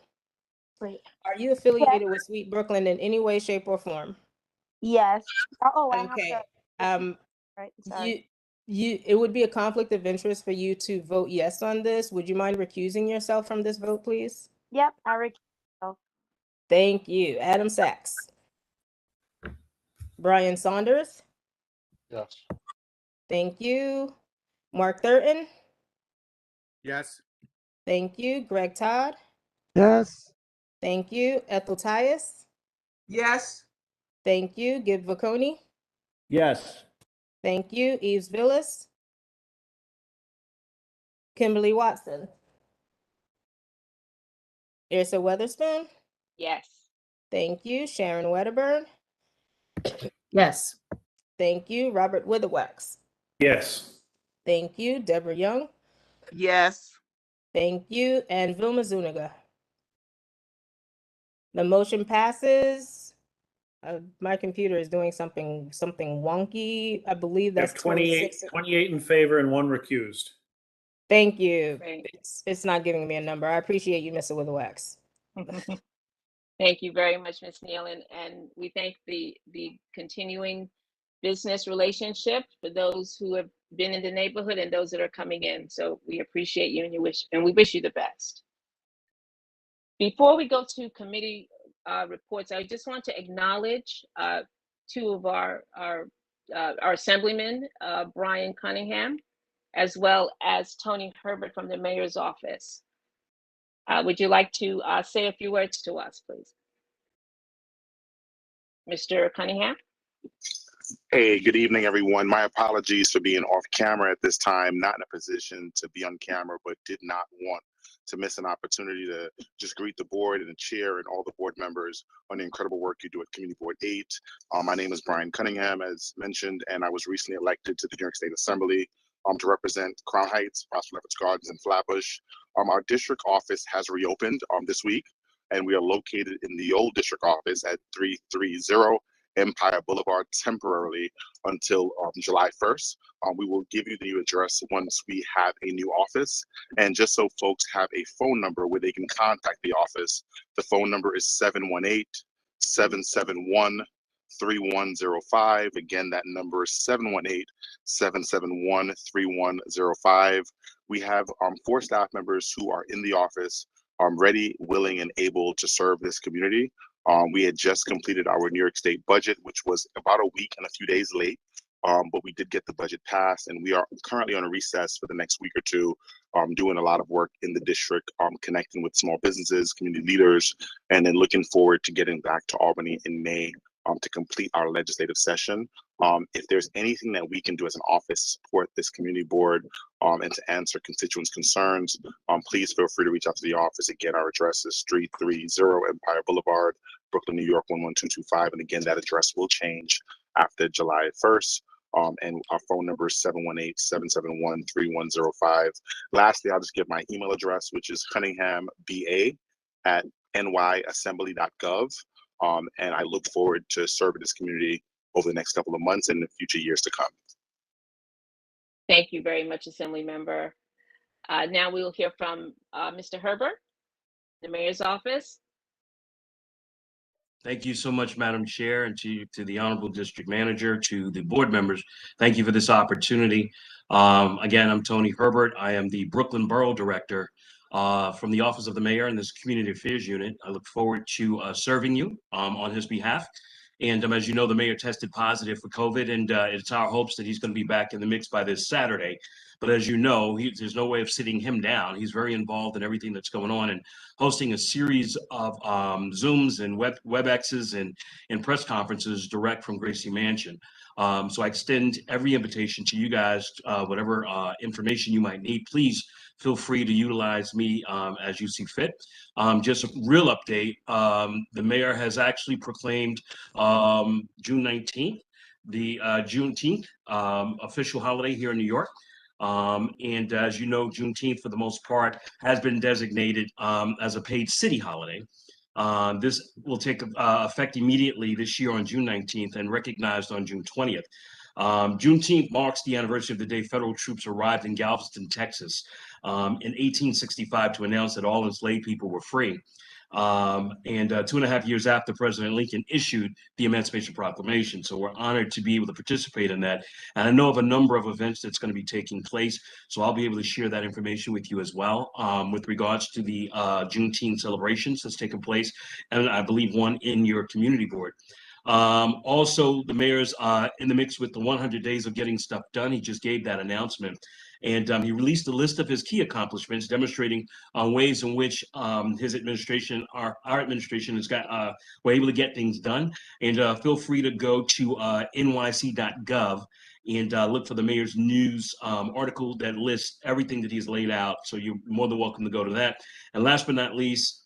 Wait. are you affiliated with Sweet Brooklyn in any way, shape, or form? Yes. Oh, I have Okay. to. Right. Sorry. It would be a conflict of interest for you to vote yes on this. Would you mind recusing yourself from this vote, please? Yep. I recuse. Thank you. Adam Sachs. Brian Saunders. Yes. Thank you. Mark Thurton. Yes. Thank you. Greg Todd. Yes. Thank you. Ethel Tyus. Yes. Thank you. Gib Vaconi. Yes. Thank you. Eves Villas. Kimberly Watson. Irsa Weatherspoon. Yes. Thank you. Sharon Wedderburn. Yes. Thank you. Robert Witherwax. Yes. Thank you. Deborah Young. Yes. Thank you. And Vilma Zuniga. The motion passes. My computer is doing something wonky. I believe You have that's 28, 26. 28 in favor and 1 recused. Thank you. Great. It's not giving me a number. I appreciate you, Mr. Witherwax. Thank you very much, Ms. Neal, and we thank the continuing business relationship for those who have been in the neighborhood and those that are coming in. So we appreciate you and we wish you the best. Before we go to committee reports, I just want to acknowledge two of our assemblymen, Brian Cunningham, as well as Tony Herbert from the mayor's office. Would you like to say a few words to us, please? Mr. Cunningham? Hey, good evening, everyone. My apologies for being off camera at this time, not in a position to be on camera, but did not want to miss an opportunity to just greet the board and the chair and all the board members on the incredible work you do at Community Board 8. My name is Brian Cunningham, as mentioned, and I was recently elected to the New York State Assembly to represent Crown Heights, Prosper Leopard's Gardens, and Flatbush. Our district office has reopened this week, and we are located in the old district office at 330 Empire Boulevard temporarily until July 1st. We will give you the new address once we have a new office. And just so folks have a phone number where they can contact the office, the phone number is 718-771-3105. Again, that number is 718-771-3105. We have 4 staff members who are in the office, ready, willing, and able to serve this community. We had just completed our New York State budget, which was about a week and a few days late, but we did get the budget passed, and we are currently on a recess for the next week or two, doing a lot of work in the district, connecting with small businesses, community leaders, and then looking forward to getting back to Albany in May to complete our legislative session. If there's anything that we can do as an office to support this community board and to answer constituents' concerns, please feel free to reach out to the office. Again, our address is 330 Empire Boulevard, Brooklyn, New York, 11225. And again, that address will change after July 1st. And our phone number is 718-771-3105. Lastly, I'll just give my email address, which is cunninghamba@, nyassembly.gov. And I look forward to serving this community over the next couple of months and the future years to come. Thank you very much, Assembly Member. Now we will hear from Mr. Herbert, the Mayor's office. Thank you so much, Madam Chair, and to the Honorable District Manager, to the board members. Thank you for this opportunity. Again, I'm Tony Herbert. I am the Brooklyn Borough Director from the Office of the Mayor and this Community Affairs Unit. I look forward to serving you on his behalf. And as you know, the mayor tested positive for COVID, and it's our hopes that he's going to be back in the mix by this Saturday. But as you know, there's no way of sitting him down. He's very involved in everything that's going on and hosting a series of Zooms and WebExes and press conferences direct from Gracie Mansion. So I extend every invitation to you guys, whatever information you might need, please feel free to utilize me as you see fit. Just a real update, the mayor has actually proclaimed June 19th, the Juneteenth official holiday here in New York. And as you know, Juneteenth, for the most part, has been designated as a paid city holiday. This will take effect immediately this year on June 19th and recognized on June 20th. Juneteenth marks the anniversary of the day federal troops arrived in Galveston, Texas, in 1865 to announce that all enslaved people were free. And 2.5 years after President Lincoln issued the Emancipation Proclamation. So we're honored to be able to participate in that. And I know of a number of events that's going to be taking place. So I'll be able to share that information with you as well with regards to the Juneteenth celebrations that's taking place. And I believe one in your community board. Also, the mayor's in the mix with the 100 days of getting stuff done. He just gave that announcement. And he released a list of his key accomplishments, demonstrating ways in which his administration, our administration, has got we're able to get things done. And feel free to go to nyc.gov and look for the mayor's news article that lists everything that he's laid out. So you're more than welcome to go to that. And last but not least,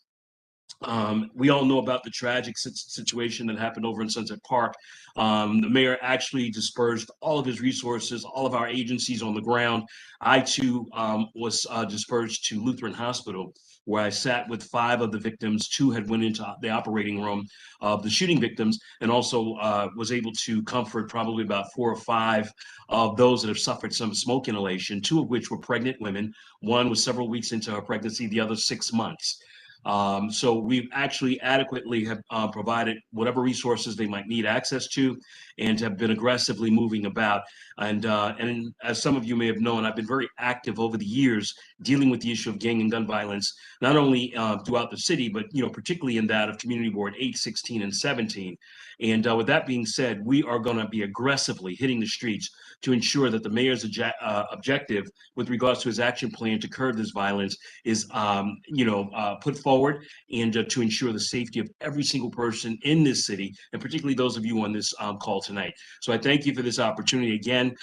we all know about the tragic situation that happened over in Sunset Park. The mayor actually dispersed all of his resources, all of our agencies on the ground. I too was dispersed to Lutheran Hospital, where I sat with 5 of the victims. 2 had went into the operating room of the shooting victims, and also was able to comfort probably about 4 or 5 of those that have suffered some smoke inhalation, 2 of which were pregnant women. One was several weeks into her pregnancy, the other 6 months. So we've actually adequately have provided whatever resources they might need access to, and have been aggressively moving about. And as some of you may have known, I've been very active over the years dealing with the issue of gang and gun violence, not only throughout the city, but particularly in that of Community Board 8, 16, and 17. And with that being said, we are going to be aggressively hitting the streets to ensure that the mayor's objective with regards to his action plan to curb this violence is, put forward, and to ensure the safety of every single person in this city, and particularly those of you on this call tonight. So I thank you for this opportunity again.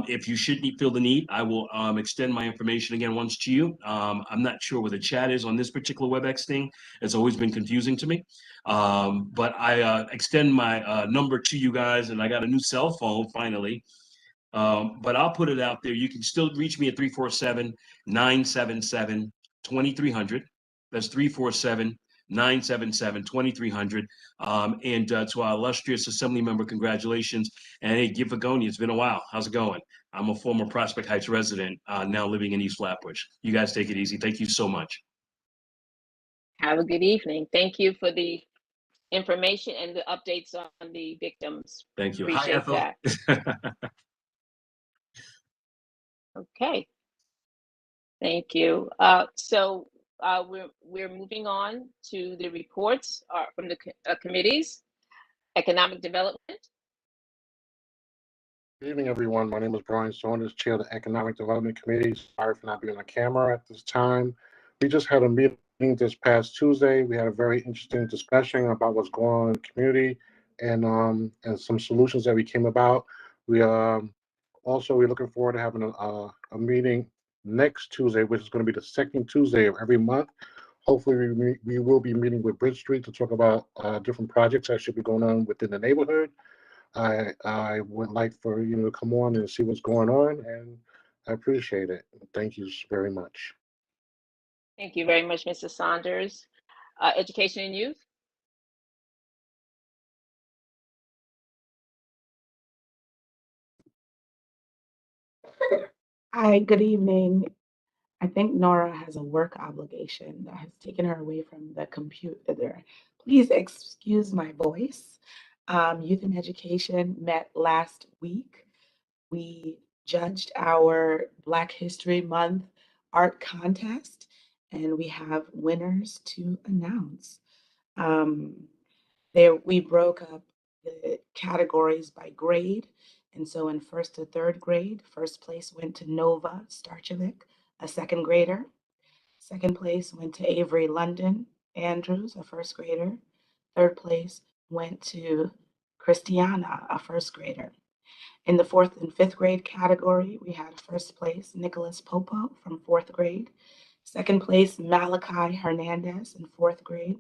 If you should feel the need, I will extend my information again once to you. I'm not sure where the chat is on this particular WebEx thing. It's always been confusing to me. But I extend my number to you guys, and I got a new cell phone finally. But I'll put it out there. You can still reach me at 347-977-2300. That's 347-977-2300. And to our illustrious assembly member, congratulations. And hey, Gib Vagoni, it's been a while. How's it going? I'm a former Prospect Heights resident, now living in East Flatbush. You guys take it easy. Thank you so much. Have a good evening. Thank you for the information and the updates on the victims. Thank you. Appreciate Hi, that. Okay. Thank you. So we're moving on to the reports from the committees. Economic Development. Good evening, everyone. My name is Brian Saunders, Chair of the Economic Development Committee. Sorry for not being on camera at this time. We just had a meeting this past Tuesday. We had a very interesting discussion about what's going on in the community, and some solutions that we came about. We're looking forward to having a meeting next Tuesday, which is going to be the second Tuesday of every month. Hopefully, we will be meeting with Bridge Street to talk about different projects that should be going on within the neighborhood. I would like for you to come on and see what's going on, and I appreciate it. Thank you very much. Thank you very much, Mr. Saunders. Education and Youth? Hi, good evening. I think Nora has a work obligation that has taken her away from the computer. Please excuse my voice. Youth and Education met last week. We judged our Black History Month art contest, and we have winners to announce. We broke up the categories by grade. And so in first to third grade, first place went to Nova Starchevic, a second grader. Second place went to Avery London Andrews, a first grader. Third place went to Christiana, a first grader. In the fourth and fifth grade category, we had first place Nicholas Popo from fourth grade. Second place, Malachi Hernandez in fourth grade.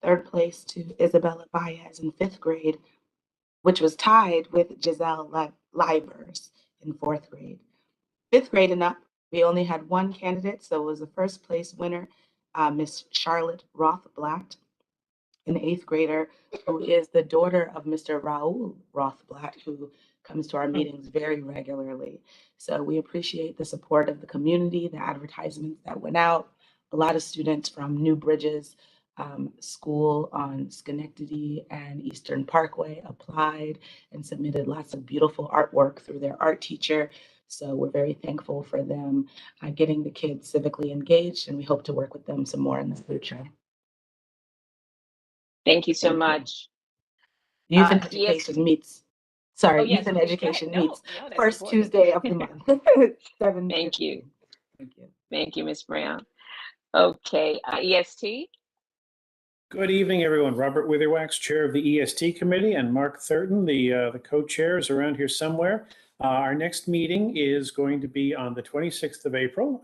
Third place to Isabella Baez in fifth grade, which was tied with Giselle Livers in fourth grade. Fifth grade and up, we only had one candidate, so it was the first place winner, Miss Charlotte Rothblatt, an eighth grader who is the daughter of Mr. Raul Rothblatt, who comes to our meetings very regularly. So we appreciate the support of the community, the advertisements that went out. A lot of students from New Bridges School on Schenectady and Eastern Parkway applied and submitted lots of beautiful artwork through their art teacher. So we're very thankful for them getting the kids civically engaged, and we hope to work with them some more in the future. Thank you so much. Youth and Education meets. Sorry, Oh, yes, Youth and please, go Education ahead. No, meets no, that's first important. Tuesday of the month. Thank you. Thank you. Thank you, Ms. Brown. Okay, EST? Good evening, everyone. Robert Witherwax, Chair of the EST Committee, and Mark Thurton, the co-chairs around here somewhere. Our next meeting is going to be on the 26th of April,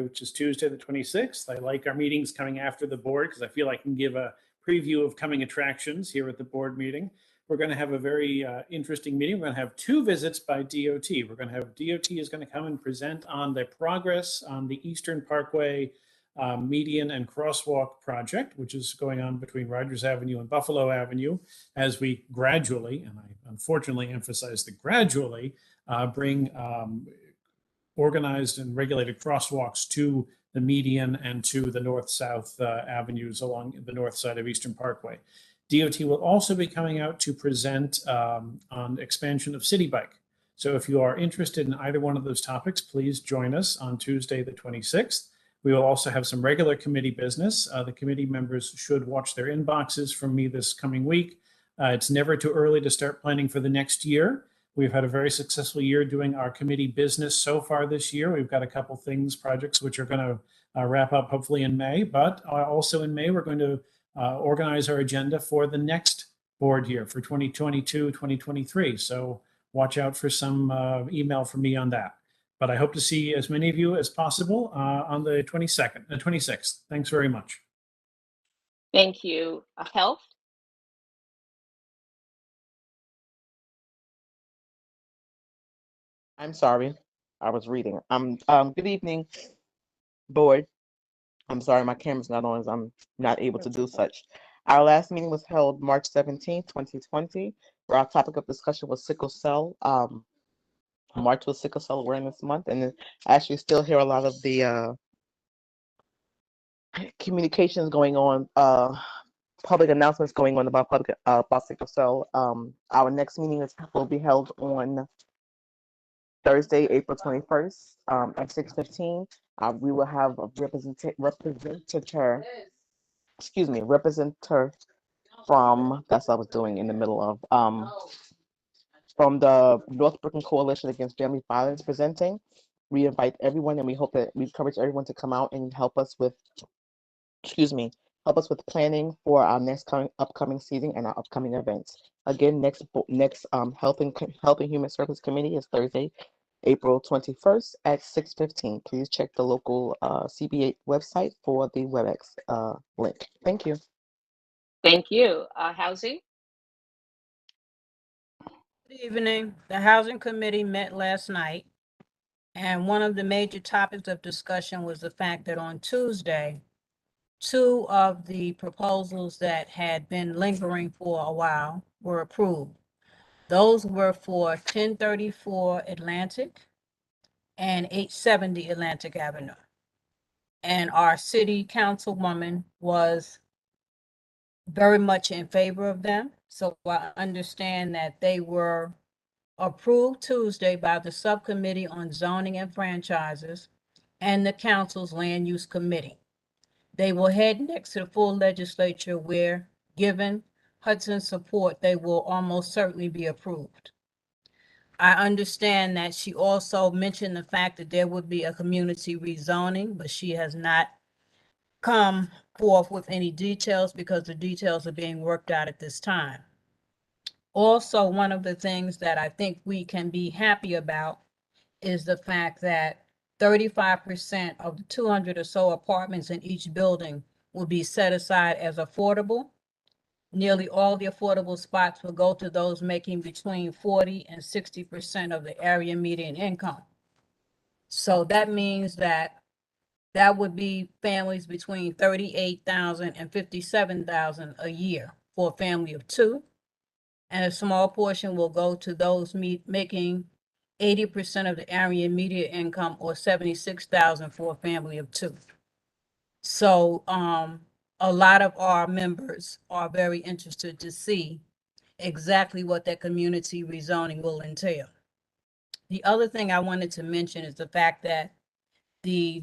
which is Tuesday the 26th. I like our meetings coming after the board because I feel I can give a preview of coming attractions here at the board meeting. We're going to have a very interesting meeting. We're going to have two visits by DOT. We're going to have DOT is going to come and present on the progress on the Eastern Parkway median and crosswalk project, which is going on between Rogers Avenue and Buffalo Avenue, as we gradually, and I unfortunately emphasize the gradually, bring organized and regulated crosswalks to the median and to the north-south avenues along the north side of Eastern Parkway. DOT will also be coming out to present on expansion of City Bike. So if you are interested in either one of those topics, please join us on Tuesday the 26th. We will also have some regular committee business. The committee members should watch their inboxes from me this coming week. It's never too early to start planning for the next year. We've had a very successful year doing our committee business so far this year. We've got a couple projects which are going to wrap up hopefully in May, but also in May, we're going to organize our agenda for the next board year for 2022, 2023. So watch out for some email from me on that. But I hope to see as many of you as possible on the 26th. Thanks very much. Thank you. Health? I'm sorry, I was reading. Good evening, board. I'm sorry, my camera's not on, as I'm not able to do such. Our last meeting was held March 17th, 2020, where our topic of discussion was sickle cell. March was Sickle Cell Awareness Month, and I actually still hear a lot of the communications going on, public announcements going on about sickle cell. Our next meeting will be held on Thursday, April 21st, at 6:15. We will have a representative from, that's what I was doing in the middle of, from the North Brooklyn Coalition Against Family Violence presenting. We invite everyone, and we encourage everyone to come out and help us with planning for our next upcoming season and our upcoming events. Again, next Health and Human Service Committee is Thursday, April 21st at 6:15. Please check the local CBA website for the WebEx link. Thank you. Thank you. Housing? Good evening. The Housing Committee met last night, and one of the major topics of discussion was the fact that on Tuesday, two of the proposals that had been lingering for a while were approved. Those were for 1034 Atlantic and 870 Atlantic Avenue. And our city councilwoman was very much in favor of them. So I understand that they were approved Tuesday by the Subcommittee on Zoning and Franchises and the Council's Land Use Committee. They will head next to the full legislature where, given Hudson's support, they will almost certainly be approved. I understand that she also mentioned the fact that there would be a community rezoning, but she has not come forth with any details because the details are being worked out at this time. Also, one of the things that I think we can be happy about is the fact that 35% of the 200 or so apartments in each building will be set aside as affordable. Nearly all the affordable spots will go to those making between 40 and 60% of the area median income. So that means that that would be families between 38,000 and 57,000 a year for a family of two. And a small portion will go to those making 80% of the area median income, or 76,000 for a family of two. So a lot of our members are very interested to see exactly what that community rezoning will entail. The other thing I wanted to mention is the fact that the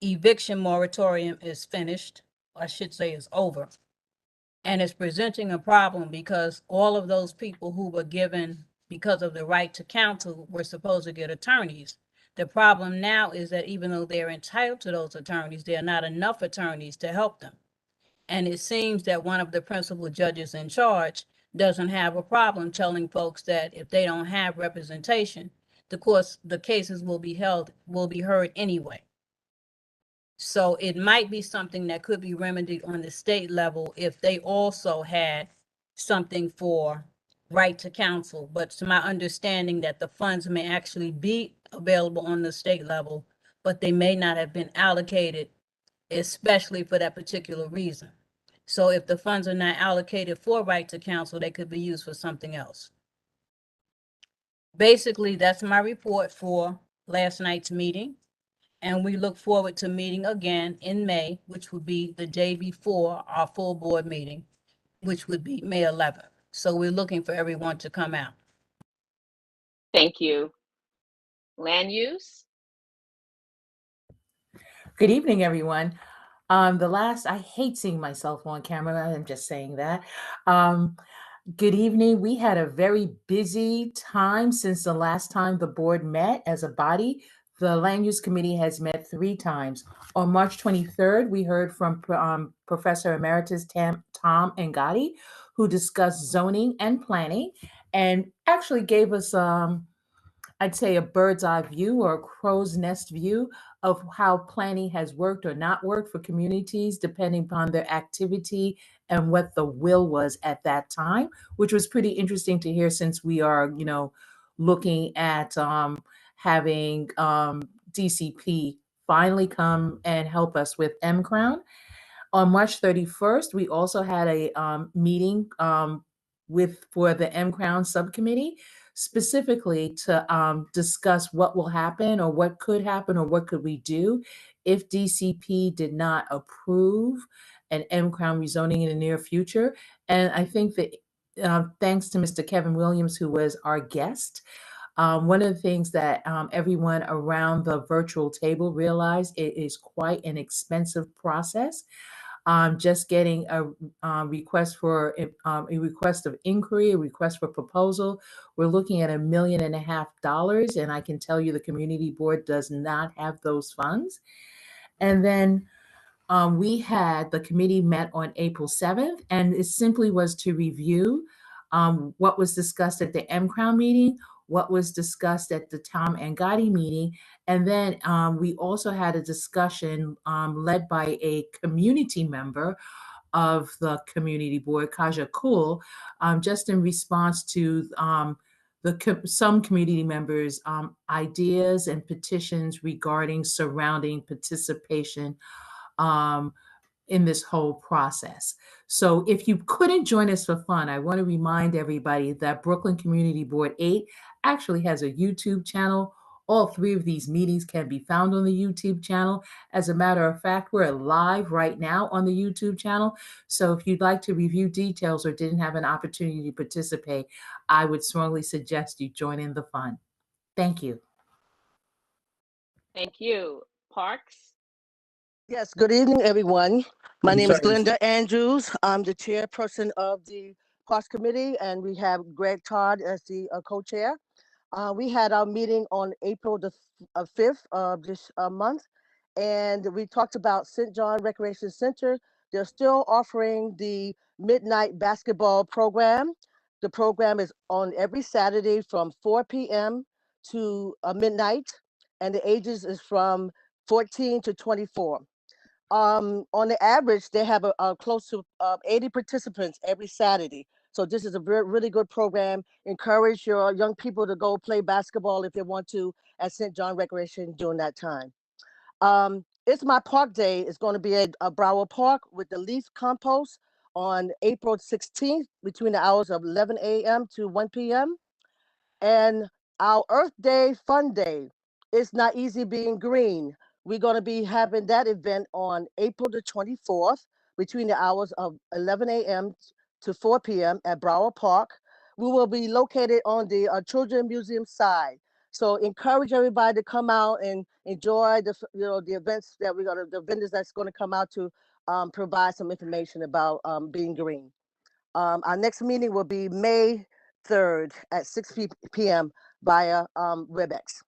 eviction moratorium is finished, or I should say is over. And it's presenting a problem because all of those people who were given, because of the right to counsel, were supposed to get attorneys. The problem now is that even though they're entitled to those attorneys, there are not enough attorneys to help them. And it seems that one of the principal judges in charge doesn't have a problem telling folks that if they don't have representation, the cases will be heard anyway. So it might be something that could be remedied on the state level if they also had something for right to counsel. But to my understanding that the funds may actually be available on the state level, but they may not have been allocated, especially for that particular reason. So if the funds are not allocated for right to counsel, they could be used for something else. Basically, that's my report for last night's meeting. And we look forward to meeting again in May, which would be the day before our full board meeting, which would be May 11th. So we're looking for everyone to come out. Thank you. Land use? Good evening, everyone. I hate seeing myself on camera. I'm just saying that. Good evening. We had a very busy time since the last time the board met as a body. The Land Use Committee has met 3 times. On March 23rd, we heard from Professor Emeritus Tom Ngati, who discussed zoning and planning and actually gave us, I'd say, a bird's eye view or a crow's nest view of how planning has worked or not worked for communities, depending upon their activity and what the will was at that time, which was pretty interesting to hear since we are, looking at having DCP finally come and help us with M-Crown. On March 31st, we also had a meeting for the M-Crown subcommittee, specifically to discuss what will happen or what could happen or what could we do if DCP did not approve an M-Crown rezoning in the near future. And I think that thanks to Mr. Kevin Williams, who was our guest, one of the things that everyone around the virtual table realized, it is quite an expensive process. Just getting a request for a request of inquiry, a request for proposal. We're looking at $1.5 million, and I can tell you the community board does not have those funds. And then the committee met on April 7th, and it simply was to review what was discussed at the M-Crown meeting, what was discussed at the Tom Ngati meeting. And then we also had a discussion led by a community member of the community board, Kaja Kul, just in response to some community members' ideas and petitions regarding surrounding participation in this whole process. So if you couldn't join us for fun, I want to remind everybody that Brooklyn Community Board 8 actually has a YouTube channel. All 3 of these meetings can be found on the YouTube channel. As a matter of fact, we're live right now on the YouTube channel. So if you'd like to review details or didn't have an opportunity to participate, I would strongly suggest you join in the fun. Thank you. Thank you. Parks? Yes, good evening, everyone. My I'm name is sorry. Glenda Andrews. I'm the chairperson of the Parks Committee, and we have Greg Todd as the co-chair. We had our meeting on April the 5th of this month, and we talked about St. John Recreation Center. They're still offering the midnight basketball program. The program is on every Saturday from 4 p.m. to midnight, and the ages is from 14 to 24. On the average, they have a close to 80 participants every Saturday. So this is a really good program. Encourage your young people to go play basketball if they want to at St. John Recreation during that time. It's My Park Day. It's going to be at Broward Park with the leaf compost on April 16th between the hours of 11 a.m. to 1 p.m. And our Earth Day Fun Day. It's Not Easy Being Green. We're going to be having that event on April the 24th between the hours of 11 a.m. to 4 p.m. at Broward Park. We will be located on the Children's Museum side. So encourage everybody to come out and enjoy the events that the vendors that's going to come out to provide some information about being green. Our next meeting will be May 3rd at 6 p.m. via WebEx.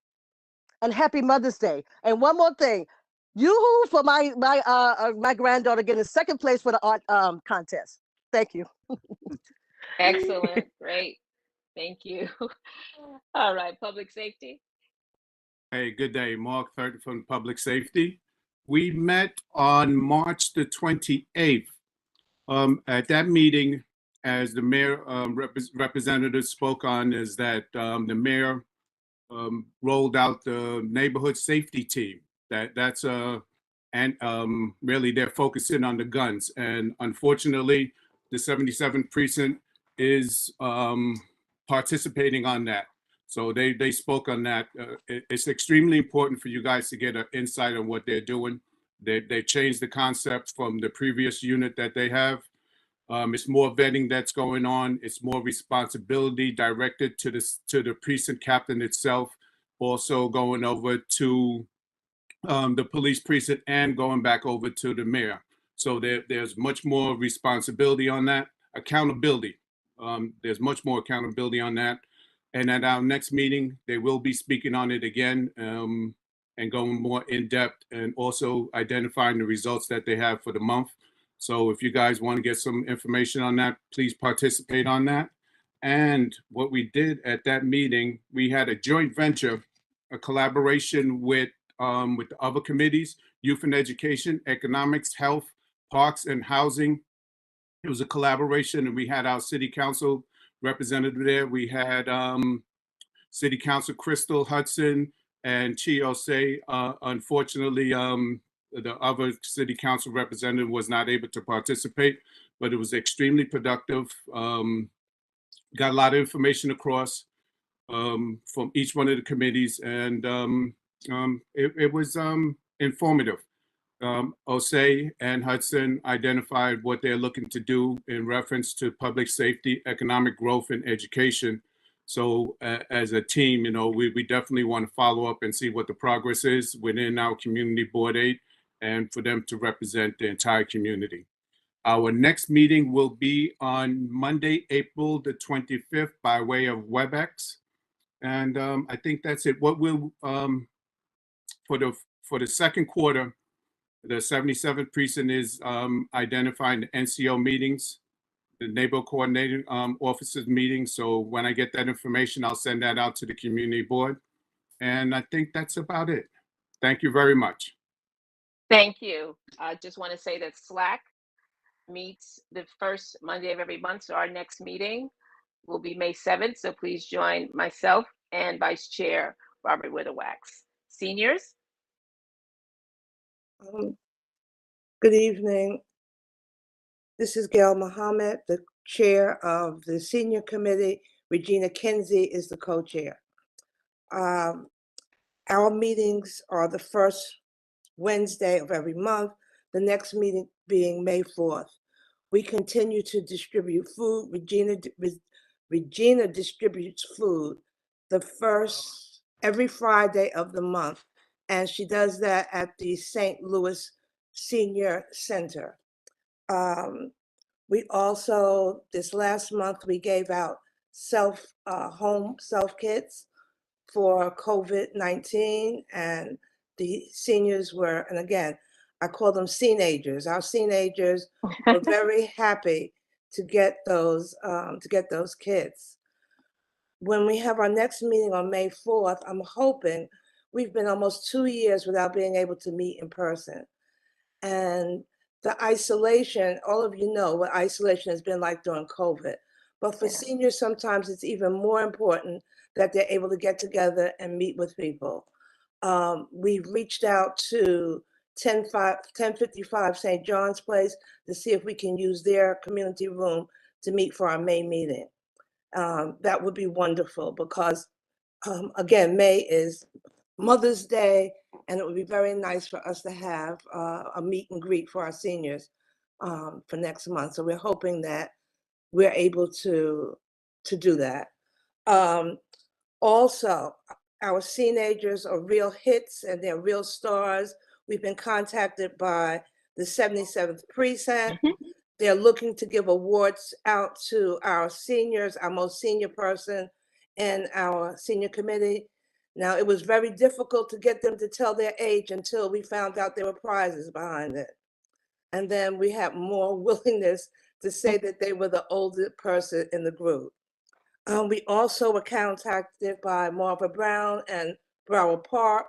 And happy Mother's Day. And one more thing, yoo-hoo for my granddaughter getting second place for the art contest. Thank you. Excellent. Great. Thank you. All right, public safety. Hey, good day. Mark Thurton from Public Safety. We met on March the 28th. At that meeting, as the mayor representative spoke on, is that the mayor rolled out the neighborhood safety team. That's really they're focusing on the guns. And unfortunately, the 77th precinct is participating on that. So they spoke on that. It's extremely important for you guys to get an insight on what they're doing. They changed the concept from the previous unit that they have. It's more vetting that's going on. It's more responsibility directed to the precinct captain itself, also going over to the police precinct and going back over to the mayor. So there's much more responsibility on that. Accountability. There's much more accountability on that. And at our next meeting, they will be speaking on it again and going more in depth and also identifying the results that they have for the month. So if you guys want to get some information on that, please participate on that. And what we did at that meeting, we had a joint venture, a collaboration with the other committees, Youth and Education, Economics, Health, Parks and Housing. It was a collaboration, and we had our city council representative there. We had City Council Crystal Hudson and Chiose. Unfortunately, the other city council representative was not able to participate, but it was extremely productive. Got a lot of information across from each one of the committees, and it was informative. Osei and Hudson identified what they're looking to do in reference to public safety, economic growth, and education. So as a team, we definitely want to follow up and see what the progress is within our Community Board 8 and for them to represent the entire community. Our next meeting will be on Monday, April the 25th by way of WebEx. And I think that's it. What will, for the second quarter, the 77th precinct is identifying the NCO meetings, the neighborhood coordinating officers meetings. So when I get that information, I'll send that out to the community board. And I think that's about it. Thank you very much. Thank you. I just want to say that SLAC meets the first Monday of every month. So our next meeting will be May 7th. So please join myself and Vice Chair Robert Witherwax. Seniors? Good evening. This is Gail Muhammad, the chair of the senior committee. Regina Kinsey is the co-chair. Our meetings are the first Wednesday of every month, the next meeting being May 4th. We continue to distribute food. Regina distributes food every Friday of the month, and she does that at the St. Louis Senior Center. We also, this last month, we gave out home self kits for COVID-19, and the seniors were, and again, I call them seenagers. Our seenagers were very happy to get those kits. When we have our next meeting on May 4th, I'm hoping, we've been almost 2 years without being able to meet in person. And the isolation, all of you know what isolation has been like during COVID. But for seniors, sometimes it's even more important that they're able to get together and meet with people. We've reached out to 1055 St. John's Place to see if we can use their community room to meet for our May meeting. That would be wonderful because, again, May is Mother's Day, and it would be very nice for us to have a meet and greet for our seniors for next month. So we're hoping that we're able to do that. Also, our teenagers are real hits and they're real stars. We've been contacted by the 77th Precinct. They're looking to give awards out to our seniors, our most senior person in our senior committee. Now, it was very difficult to get them to tell their age until we found out there were prizes behind it. And then we had more willingness to say that they were the oldest person in the group. We also were contacted by Marva Brown and Broward Park,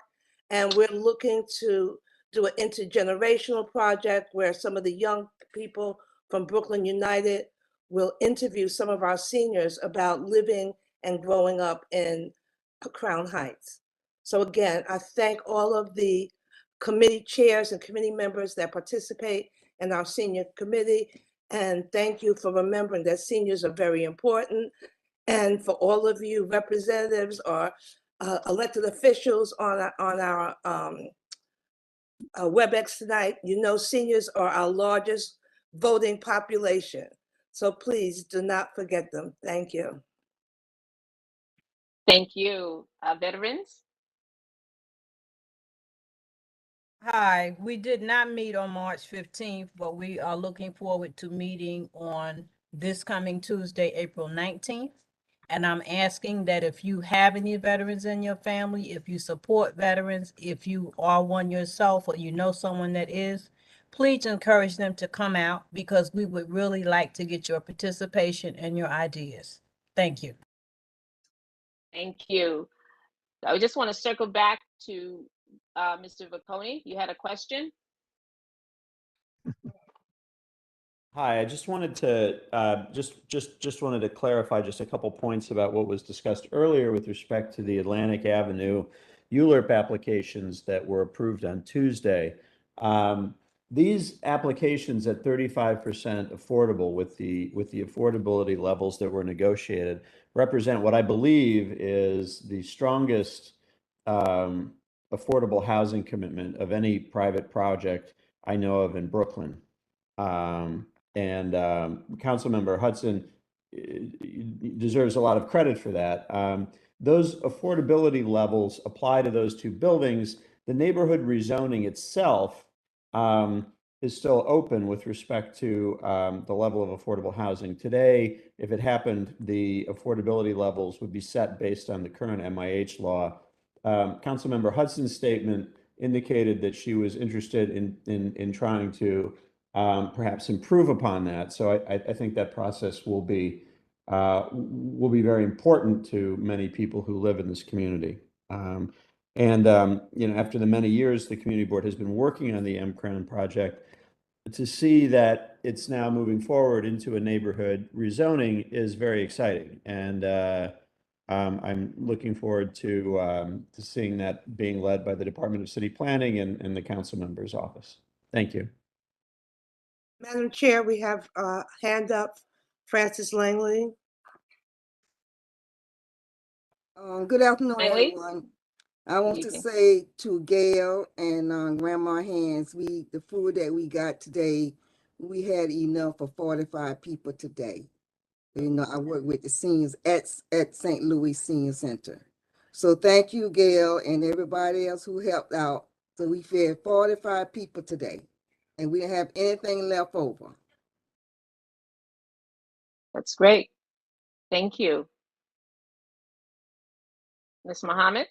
and we're looking to do an intergenerational project where some of the young people from Brooklyn United will interview some of our seniors about living and growing up in Crown Heights. So again, I thank all of the committee chairs and committee members that participate in our senior committee. And thank you for remembering that seniors are very important. And for all of you representatives or elected officials on our WebEx tonight, you know seniors are our largest voting population. So please do not forget them. Thank you. Thank you. Veterans? Hi, we did not meet on March 15th, but we are looking forward to meeting on this coming Tuesday, April 19th. And I'm asking that if you have any veterans in your family, if you support veterans, if you are one yourself or you know someone that is, please encourage them to come out because we would really like to get your participation and your ideas. Thank you. Thank you. I just want to circle back to Mr. Vacconi. You had a question? Hi, I just wanted to just wanted to clarify just a couple points about what was discussed earlier with respect to the Atlantic Avenue ULURP applications that were approved on Tuesday. These applications at 35% affordable with the affordability levels that were negotiated represent what I believe is the strongest affordable housing commitment of any private project I know of in Brooklyn. Councilmember Hudson deserves a lot of credit for that. Those affordability levels apply to those two buildings. The neighborhood rezoning itself is still open with respect to the level of affordable housing. Today, if it happened, the affordability levels would be set based on the current MIH law. Councilmember Hudson's statement indicated that she was interested in trying to perhaps improve upon that. So I think that process will be very important to many people who live in this community. After the many years the community board has been working on the M Crown project, to see that it's now moving forward into a neighborhood rezoning is very exciting. And I'm looking forward to seeing that being led by the Department of City Planning and the council member's office. Thank you. Madam Chair, we have a hand up, Francis Langley. Good afternoon, Langley? everyone. I want to evening. say to Gail and Grandma Hands, the food that we got today, we had enough for 45 people today. You know, I work with the seniors at St. Louis Senior Center. So thank you, Gail, and everybody else who helped out. So we fed 45 people today, and we didn't have anything left over. That's great. Thank you. Ms. Muhammad,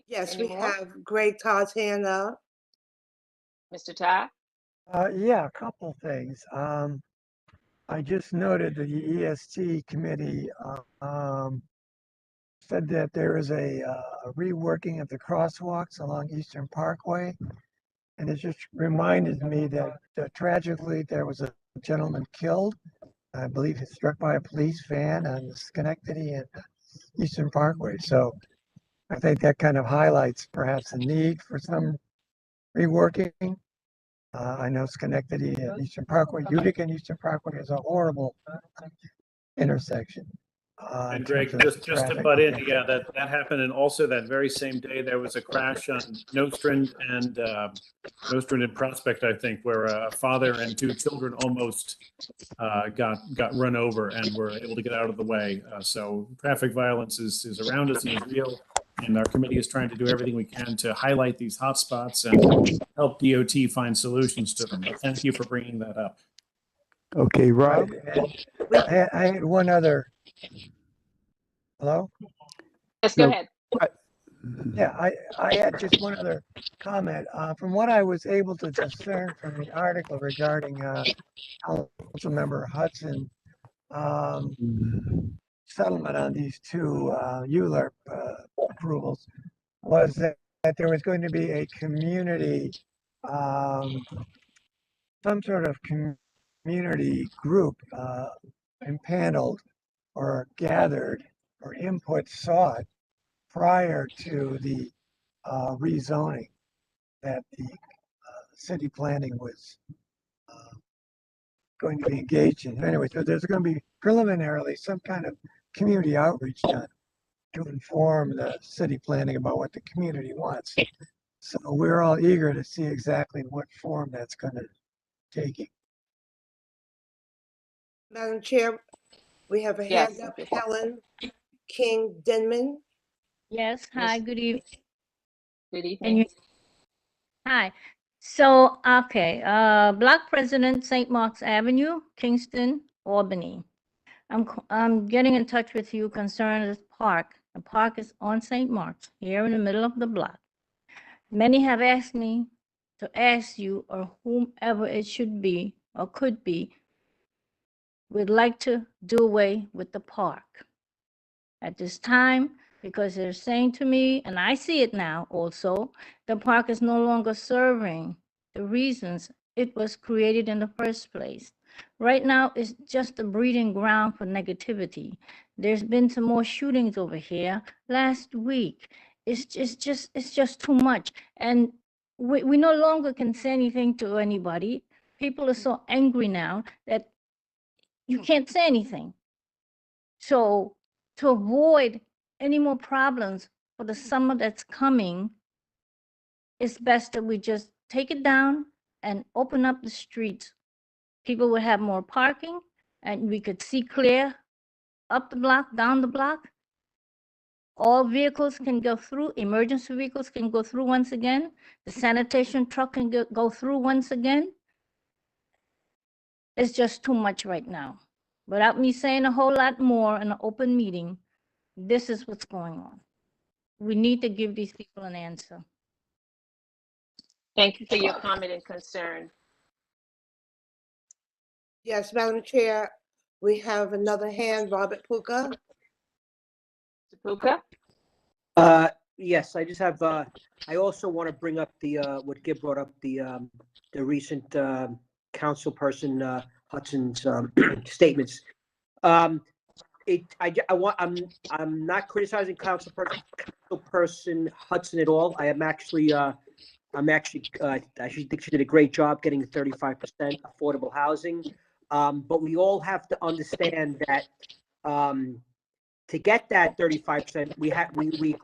Yes, any we more? have Greg Todd's hand up. Mr. Todd? Yeah, a couple things. I just noted that the EST committee said that there is a reworking of the crosswalks along Eastern Parkway. And it just reminded me that tragically there was a gentleman killed, I believe he's struck by a police van on Schenectady and Eastern Parkway. So I think that kind of highlights perhaps the need for some reworking. I know Schenectady and Eastern Parkway, Utica and Eastern Parkway is a horrible intersection. And Greg, just to butt in, yeah, that happened, and also that very same day there was a crash on Nostrand and Prospect, I think, where a father and two children almost got run over and were able to get out of the way. So traffic violence is around us and is real, and our committee is trying to do everything we can to highlight these hot spots and help DOT find solutions to them. But thank you for bringing that up. Okay, Rob. I had one other. Hello? Yes, go ahead. Yeah, I had just one other comment. From what I was able to discern from the article regarding Councilmember Hudson settlement on these two ULURP approvals was that there was going to be a community, some sort of community group impaneled or gathered or input sought prior to the rezoning that the city planning was going to be engaged in. Anyway, so there's going to be preliminarily some kind of community outreach done to inform the city planning about what the community wants. So we're all eager to see exactly what form that's going to take. Madam Chair, we have a hand up, Helen King Denman. Yes, hi, good evening. Good Can evening. you? Hi. So, okay, Block President, St. Mark's Avenue, Kingston, Albany. I'm getting in touch with you concerning this park. The park is on St. Mark's, here in the middle of the block. Many have asked me to ask you or whomever it should be or could be, would like to do away with the park at this time, because they're saying to me, and I see it now also, the park is no longer serving the reasons it was created in the first place. Right now, it's just a breeding ground for negativity. There's been some more shootings over here last week. It's just too much. And we no longer can say anything to anybody. People are so angry now that you can't say anything. So to avoid any more problems for the summer that's coming, it's best that we just take it down and open up the streets. People would have more parking and we could see clear up the block, down the block. All vehicles can go through, emergency vehicles can go through once again. The sanitation truck can go through once again. It's just too much right now. Without me saying a whole lot more in an open meeting, this is what's going on. We need to give these people an answer. Thank you for your comment and concern. Yes, Madam Chair, we have another hand, Robert Puka. Puka? Yes, I just have, I also want to bring up the, what Gib brought up, the recent councilperson Hudson's statements. I'm not criticizing councilperson Hudson at all. I am actually I'm actually, I actually think she did a great job getting 35% affordable housing. But we all have to understand that to get that 35%,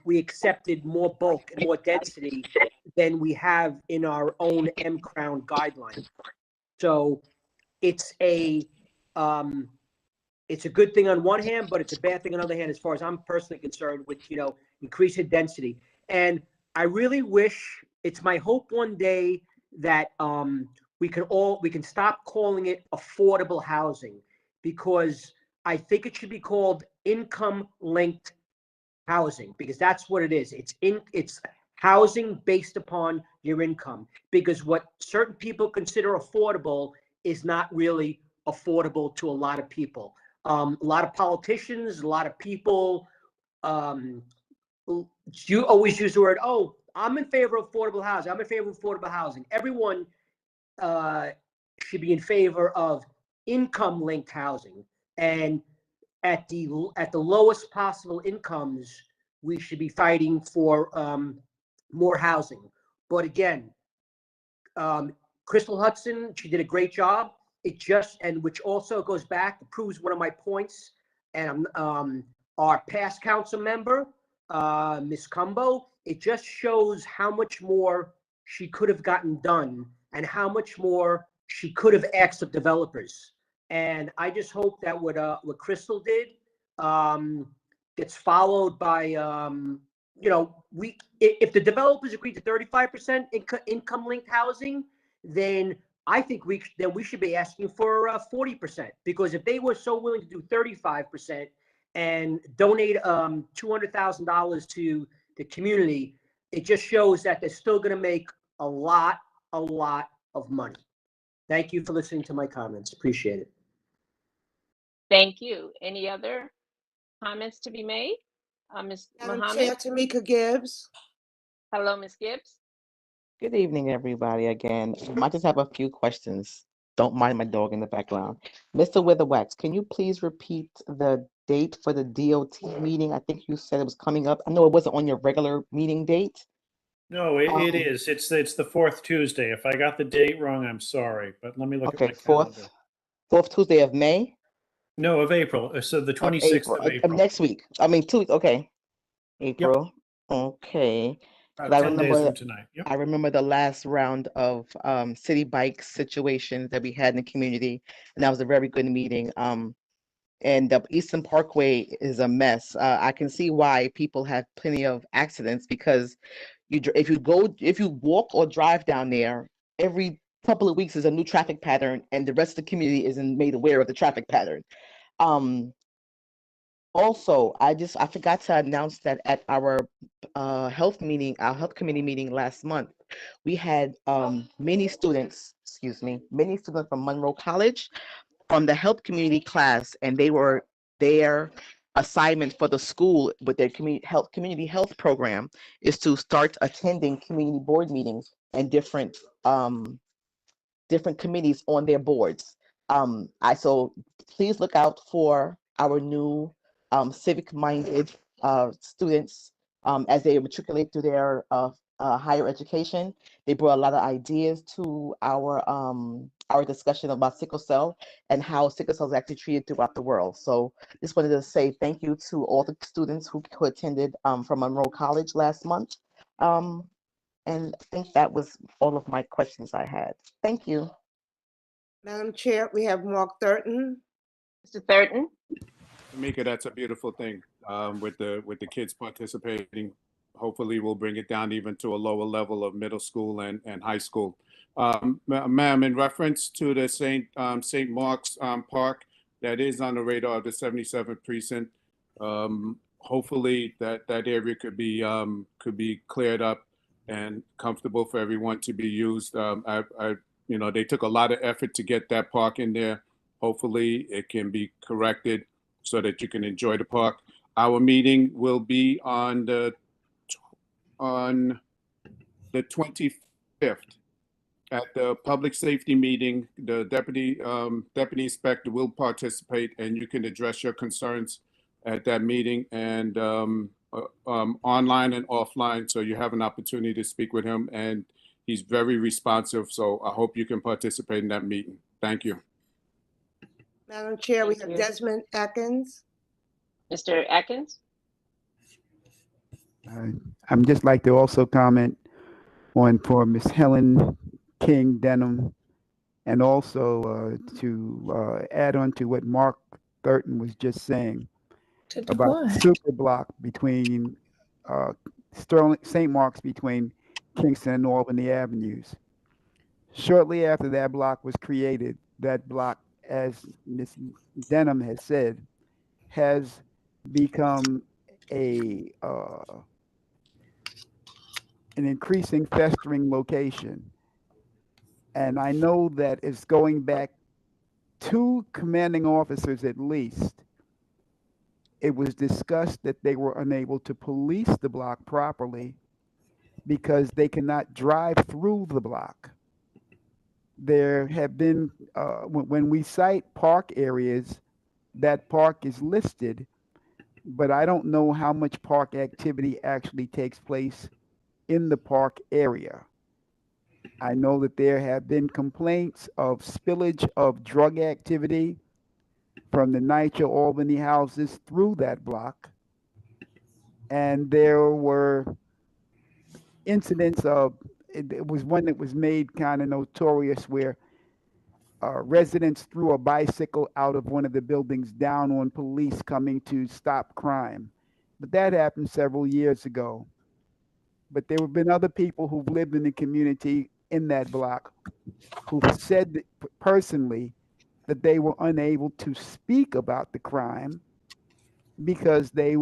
we accepted more bulk and more density than we have in our own M-Crown guideline. So it's a good thing on one hand, but it's a bad thing on the other hand, as far as I'm personally concerned, with, increasing density. And I really wish, it's my hope one day that we can stop calling it affordable housing, because I think it should be called income-linked housing, because that's what it is. It's housing based upon your income, because what certain people consider affordable is not really affordable to a lot of people. A lot of politicians, a lot of people, you always use the word, oh, I'm in favor of affordable housing. I'm in favor of affordable housing. Everyone should be in favor of income-linked housing. And at the lowest possible incomes, we should be fighting for more housing. But again, Crystal Hudson, she did a great job. Which also goes back, proves one of my points. And our past council member, Ms. Cumbo, it just shows how much more she could have gotten done and how much more she could have asked of developers. And I just hope that what Crystal did gets followed by, if the developers agree to 35% income-linked housing, then I think we should be asking for 40%, because if they were so willing to do 35% and donate $200,000 to the community, it just shows that they're still going to make a lot of money. Thank you for listening to my comments. Appreciate it. Thank you. Any other comments to be made? Ms. Madam Muhammad? Chair, Tamika Gibbs. Hello, Ms. Gibbs. Good evening, everybody, again. I just have a few questions. Don't mind my dog in the background. Mr. Witherwax, can you please repeat the date for the DOT meeting? I think you said it was coming up. I know it wasn't on your regular meeting date. No, it is. It's the fourth Tuesday. If I got the date wrong, I'm sorry, but let me look at my calendar. Fourth Tuesday of May? No, of April. So the 26th of April. Next week. I mean, 2 weeks. Okay. April. Yep. Okay. About 10 days from tonight. Yep. I remember the last round of city bike situations that we had in the community, and that was a very good meeting. And the Eastern Parkway is a mess. I can see why people have plenty of accidents, because if you walk or drive down there, every couple of weeks is a new traffic pattern, and the rest of the community isn't made aware of the traffic pattern. Also, I forgot to announce that at our health committee meeting last month, we had many students from Monroe College from the health community class, and their assignment for the school with their community health program is to start attending community board meetings and different committees on their boards. So please look out for our new civic-minded students as they matriculate through their higher education. They brought a lot of ideas to our discussion about sickle cell and how sickle cell is actually treated throughout the world. So just wanted to say thank you to all the students who attended from Monroe College last month. And I think that was all of my questions I had. Thank you. Madam Chair, we have Mark Thurton. Mr. Thurton? Tamika, that's a beautiful thing with the kids participating. Hopefully we'll bring it down even to a lower level of middle school and high school. Ma'am, in reference to the St. Mark's Park, that is on the radar of the 77th precinct. Hopefully that area could be cleared up and comfortable for everyone to be used. They took a lot of effort to get that park in there. Hopefully it can be corrected so that you can enjoy the park. Our meeting will be on the 25th at the public safety meeting. The deputy inspector will participate, and you can address your concerns at that meeting, and online and offline. So you have an opportunity to speak with him, and He's very responsive, so I hope you can participate in that meeting. Thank you. Madam Chair, we Thank have you. Desmond Atkins. Mr. Atkins? I'm just like to also comment on for Miss Helen King Denham, and also to add on to what Mark Thurton was just saying about the super block between Sterling, St. Mark's between Kingston and Albany Avenues. Shortly after that block was created, that block, as Ms. Denham has said, has become an increasing festering location. And I know that it's going back 2 commanding officers at least. It was discussed that they were unable to police the block properly because they cannot drive through the block. There have been, when we cite park areas, that park is listed, but I don't know how much park activity actually takes place in the park area. I know that there have been complaints of spillage of drug activity from the NYCHA Albany houses through that block. And there were incidents of, it was one that was made kind of notorious where residents threw a bicycle out of one of the buildings down on police coming to stop crime. But that happened several years ago. But there have been other people who've lived in the community in that block who said that personally that they were unable to speak about the crime because they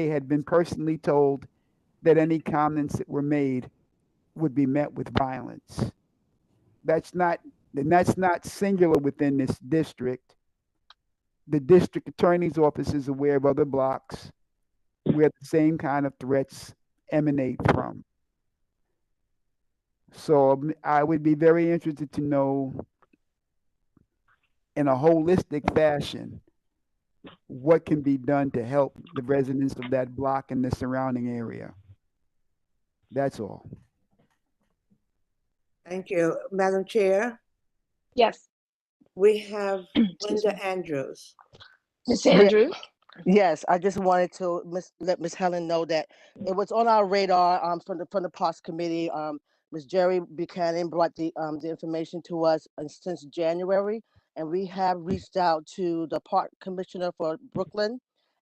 had been personally told that any comments that were made would be met with violence. That's not singular within this district. The district attorney's office is aware of other blocks where the same kind of threats emanate from. So I would be very interested to know in a holistic fashion what can be done to help the residents of that block and the surrounding area. That's all. Thank you. Madam Chair, Yes. we have Excuse Linda me. Andrews. Ms. Andrews? Yes, I just wanted to let Miss Helen know that it was on our radar from the Parks Committee. Ms. Jerry Buchanan brought the information to us since January, and we have reached out to the Park Commissioner for Brooklyn,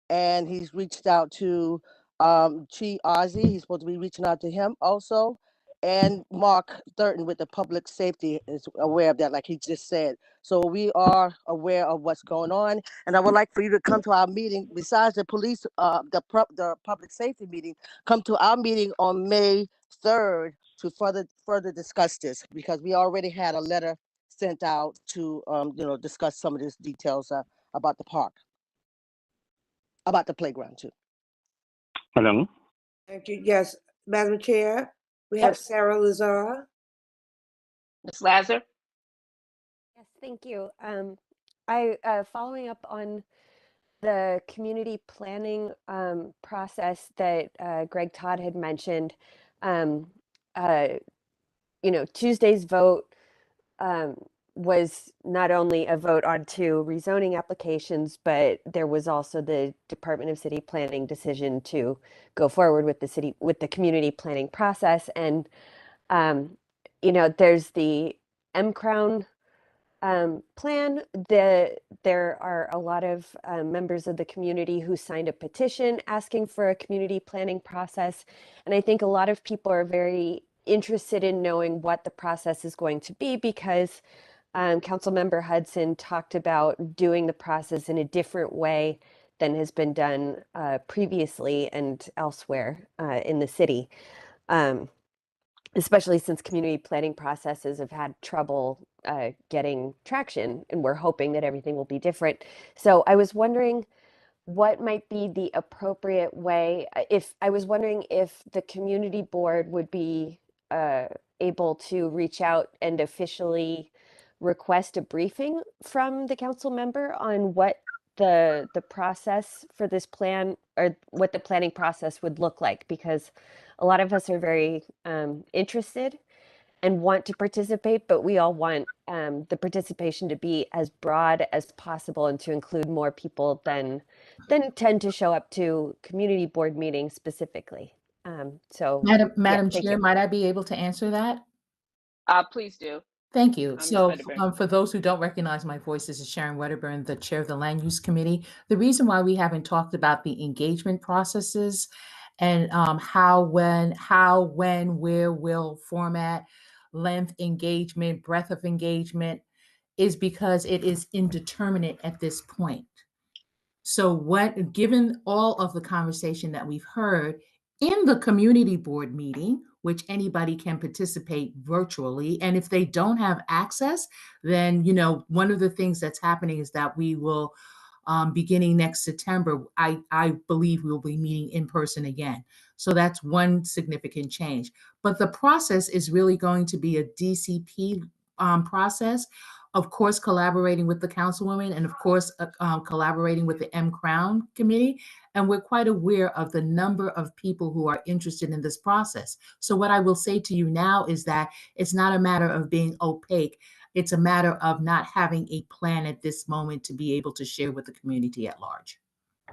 and he's reached out to Chi Ozzie. He's supposed to be reaching out to him also, and Mark Thurton with the public safety is aware of that, like he just said. So we are aware of what's going on, and I would like for you to come to our meeting. Besides the police, the public safety meeting, come to our meeting on May 3rd to further discuss this, because we already had a letter sent out to discuss some of these details about the park, about the playground too. Hello. Thank you. Yes, Madam Chair, we have Sarah Lazar. Ms. Lazar? Yes, thank you. Following up on the community planning process that Greg Todd had mentioned, Tuesday's vote was not only a vote on 2 rezoning applications, but there was also the Department of City Planning decision to go forward with the community planning process. And there's the M-Crown plan. There are a lot of members of the community who signed a petition asking for a community planning process. And I think a lot of people are very interested in knowing what the process is going to be, because Councilmember Hudson talked about doing the process in a different way than has been done previously and elsewhere in the city. Especially since community planning processes have had trouble getting traction, and we're hoping that everything will be different. So I was wondering what might be the appropriate way, if the community board would be able to reach out and officially request a briefing from the council member on what the process for this plan, or what the planning process would look like, because a lot of us are very interested, and want to participate, but we all want the participation to be as broad as possible and to include more people than tend to show up to community board meetings specifically. So yeah, Madam thank Chair, you. might I be able to answer that? Please do. Thank you. Ms. So, Wedderburn. for those who don't recognize my voice, this is Sharon Wedderburn, the Chair of the Land Use Committee. The reason why we haven't talked about the engagement processes and how, when, where, will, format, length, engagement, breadth of engagement is because it is indeterminate at this point. So given all of the conversation that we've heard in the community board meeting, which anybody can participate virtually, and if they don't have access, then, one of the things that's happening is that we will, beginning next September, I believe we'll be meeting in person again. So that's one significant change. But the process is really going to be a DCP process. Of course, collaborating with the councilwoman and of course, collaborating with the M Crown Committee. And we're quite aware of the number of people who are interested in this process. So what I will say to you now is that it's not a matter of being opaque. It's a matter of not having a plan at this moment to be able to share with the community at large.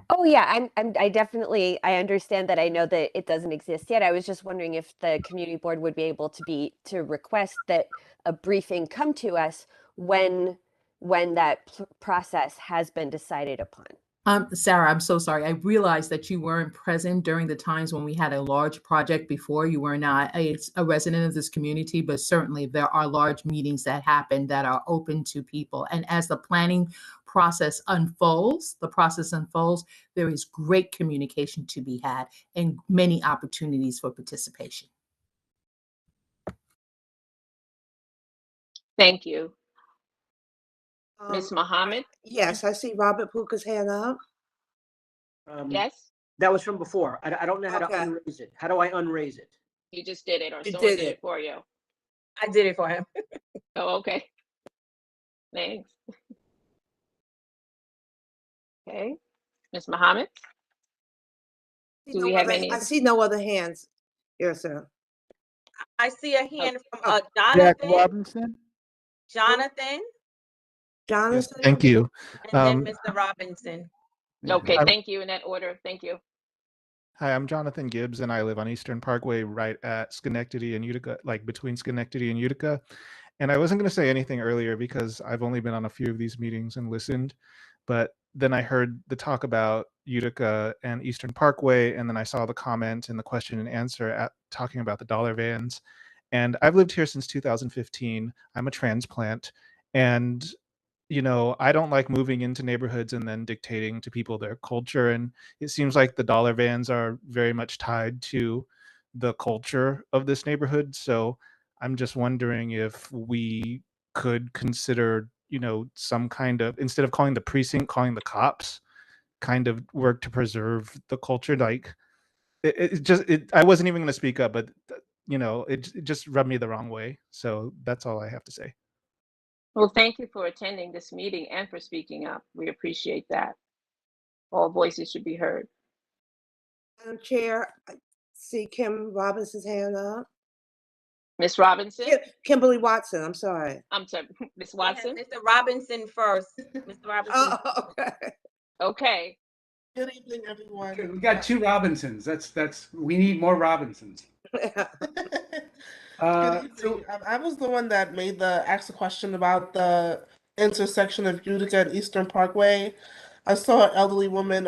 Oh yeah, I definitely, I understand that. I know that it doesn't exist yet. I was just wondering if the community board would be able to request that a briefing come to us when that process has been decided upon. Sarah, I'm so sorry. I realized that you weren't present during the times when we had a large project before. You were not a resident of this community, but certainly there are large meetings that happen that are open to people. And as the planning process unfolds, there is great communication to be had and many opportunities for participation. Thank you. Ms. Muhammad? Yes, I see Robert Puka's hand up. Yes? That was from before. I don't know how to Okay. unraise it. How do I unraise it? You just did it, or You someone did did it. it for you? I did it for him. Oh, okay. Thanks. Okay. Ms. Muhammad? Do we have any? I see no other hands here, sir. I see a hand from Jack Jonathan. Robinson. Jonathan, Jonathan? Yes, thank you. and then Mr. Robinson. Okay, I'm- thank you in that order. Thank you. Hi, I'm Jonathan Gibbs, and I live on Eastern Parkway, right at Schenectady and Utica, like between Schenectady and Utica. And I wasn't going to say anything earlier because I've only been on a few of these meetings and listened. But then I heard the talk about Utica and Eastern Parkway, and then I saw the comment and the question and answer talking about the dollar vans. And I've lived here since 2015. I'm a transplant, and I don't like moving into neighborhoods and then dictating to people their culture. And it seems like the dollar vans are very much tied to the culture of this neighborhood. So I'm just wondering if we could consider, some kind of, instead of calling the precinct, calling the cops, kind of work to preserve the culture. Like I wasn't even going to speak up, but it just rubbed me the wrong way. So that's all I have to say. Well, thank you for attending this meeting and for speaking up. We appreciate that. All voices should be heard. Madam Chair, I see Kim Robinson's hand up. Ms. Robinson? Kimberly Watson, I'm sorry. I'm sorry, Ms. Watson? Mr. Robinson first. Mr. Robinson. Oh, okay. Okay. Good evening, everyone. We got two Robinsons. We need more Robinsons. Good evening. I was the one that asked the question about the intersection of Utica and Eastern Parkway. I saw an elderly woman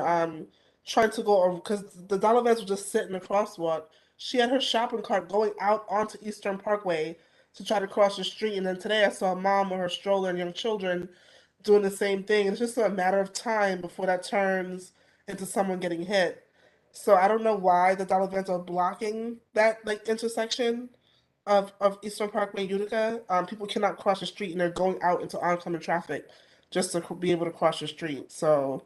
trying to go over because the dollar vans were just sitting in the crosswalk. She had her shopping cart going out onto Eastern Parkway to try to cross the street. And then today I saw a mom with her stroller and young children doing the same thing. It's just a matter of time before that turns into someone getting hit. So I don't know why the dollar vans are blocking that intersection of Eastern Parkway and Utica. People cannot cross the street and they're going out into oncoming traffic just to be able to cross the street. So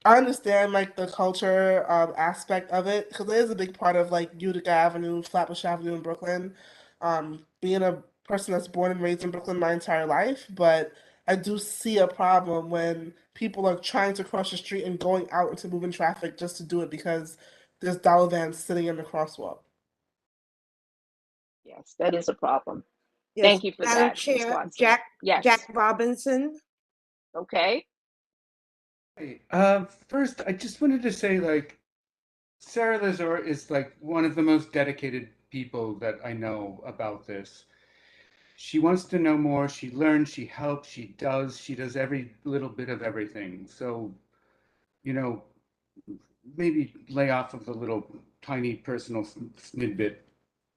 I understand the culture aspect of it because it is a big part of Utica Avenue, Flatbush Avenue in Brooklyn. Being a person that's born and raised in Brooklyn my entire life, but I do see a problem when people are trying to cross the street and going out into moving traffic just to do it because there's dollar vans sitting in the crosswalk. Yes, that is a problem. Yes, Thank you for Madam that, Ms. Chair, Watson. Jack Yes, Robinson. okay. Hey, first, I just wanted to say, like, Sarah Lazar is like one of the most dedicated people that I know about this. She wants to know more. She learns, she helps, she does every little bit of everything. So, you know, maybe lay off of the little tiny personal snidbit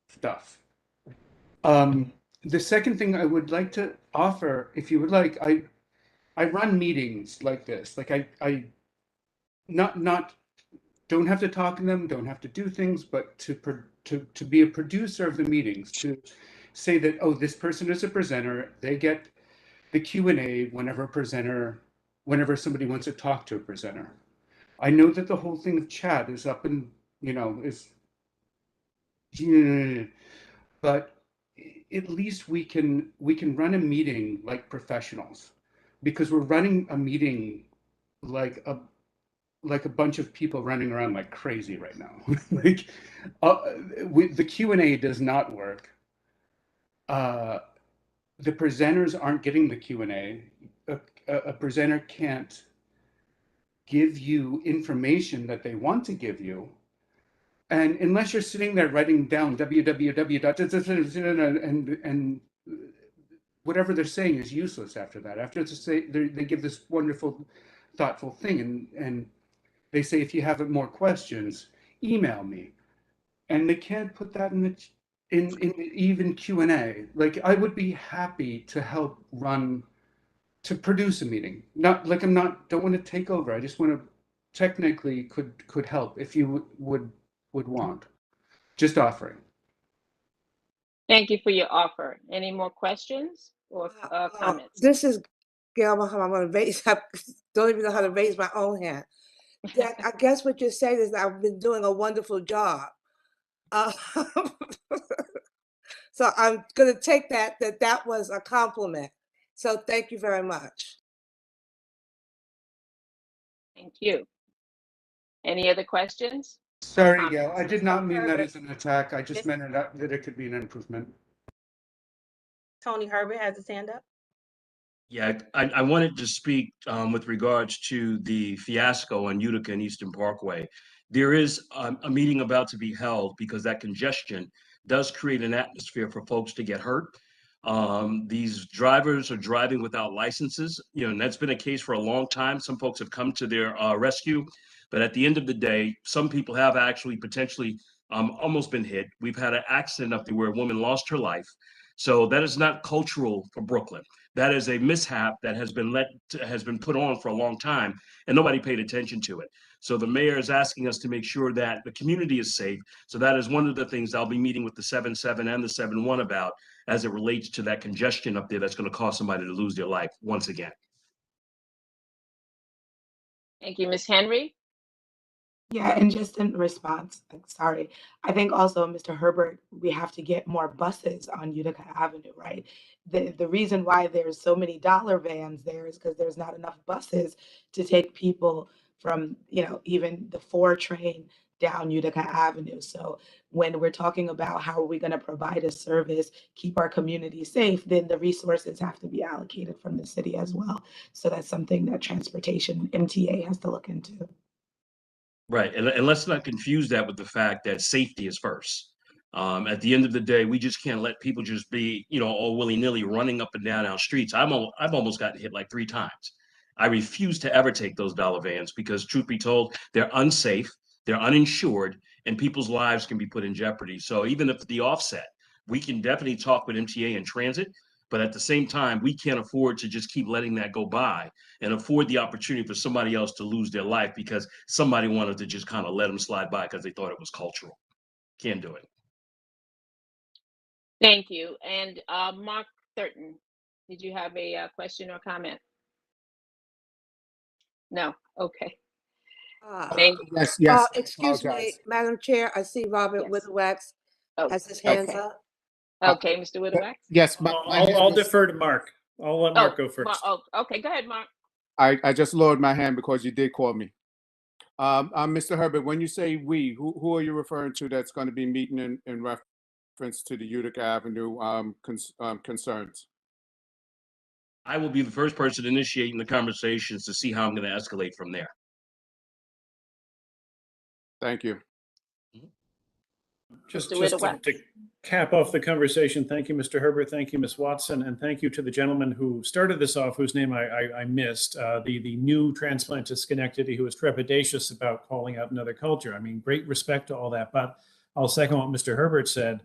stuff. The second thing I would like to offer, if you would like, I run meetings like this. Like I not don't have to talk in them, don't have to do things, but to be a producer of the meetings, to say that, oh, this person is a presenter, they get the Q&A whenever somebody wants to talk to a presenter. I know that the whole thing of chat is up and, is, but at least we can run a meeting like professionals, because we're running a meeting like a bunch of people running around like crazy right now. Like, the Q&A does not work. The presenters aren't getting the Q&A. A presenter can't give you information that they want to give you. And unless you're sitting there writing down www. And whatever they're saying is useless after that. After they give this wonderful, thoughtful thing, and they say, if you have more questions, email me. And they can't put that in even Q&A. Like, I would be happy to help to produce a meeting. Not like don't want to take over. I just want to technically could help if you would want. Just offering. Thank you for your offer. Any more questions or comments? This is Gail Muhammad. I'm going to raise. I don't even know how to raise my own hand. Jack, I guess what you're saying is that I've been doing a wonderful job. So I'm going to take that was a compliment. So thank you very much. Thank you. Any other questions? Sorry, Gail. I did not mean that as an attack. I just meant that it could be an improvement. Tony Herbert has his hand up. Yeah, I wanted to speak with regards to the fiasco on Utica and Eastern Parkway. There is a meeting about to be held because that congestion does create an atmosphere for folks to get hurt. These drivers are driving without licenses, and that's been a case for a long time. Some folks have come to their rescue, but at the end of the day, some people have actually potentially almost been hit. We've had an accident up there where a woman lost her life. So that is not cultural for Brooklyn. That is a mishap that has been put on for a long time, and nobody paid attention to it. So the mayor is asking us to make sure that the community is safe. So that is one of the things I'll be meeting with the 7-7 and the 7-1 about as it relates to that congestion up there that's going to cause somebody to lose their life once again. Thank you, Ms. Henry. Yeah, and just in response, sorry, I think also, Mr. Herbert, we have to get more buses on Utica Avenue, right? The reason why there's so many dollar vans there is because there's not enough buses to take people from, even the 4 train down Utica Avenue. So when we're talking about how are we going to provide a service, keep our community safe, then the resources have to be allocated from the city as well. So that's something that transportation MTA has to look into. Right, and let's not confuse that with the fact that safety is first. At the end of the day, we just can't let people just be, all willy-nilly running up and down our streets. I've almost gotten hit like 3 times. I refuse to ever take those dollar vans because, truth be told, they're unsafe, they're uninsured, and people's lives can be put in jeopardy. So even if the offset, we can definitely talk with MTA and transit, but at the same time, we can't afford to just keep letting that go by and afford the opportunity for somebody else to lose their life because somebody wanted to just kind of let them slide by because they thought it was cultural. Can't do it. Thank you. And Mark Thurton, did you have a question or comment? No. Okay. Yes. Excuse me, Madam Chair. I see Robert Witherwax has his hands up. Okay, Mr. Witherwax. Yes, I'll defer to Mark. I'll let Mark go first. Okay, go ahead, Mark. I just lowered my hand because you did call me. Mr. Herbert, when you say we, who are you referring to that's going to be meeting in reference reference to the Utica Avenue concerns. I will be the first person initiating the conversations to see how I'm going to escalate from there. Thank you. Just Mr. to cap off the conversation, thank you, Mr. Herbert. Thank you, Ms. Watson. And thank you to the gentleman who started this off, whose name I missed, the new transplant to Schenectady, who was trepidatious about calling out another culture. I mean, great respect to all that. But I'll second what Mr. Herbert said.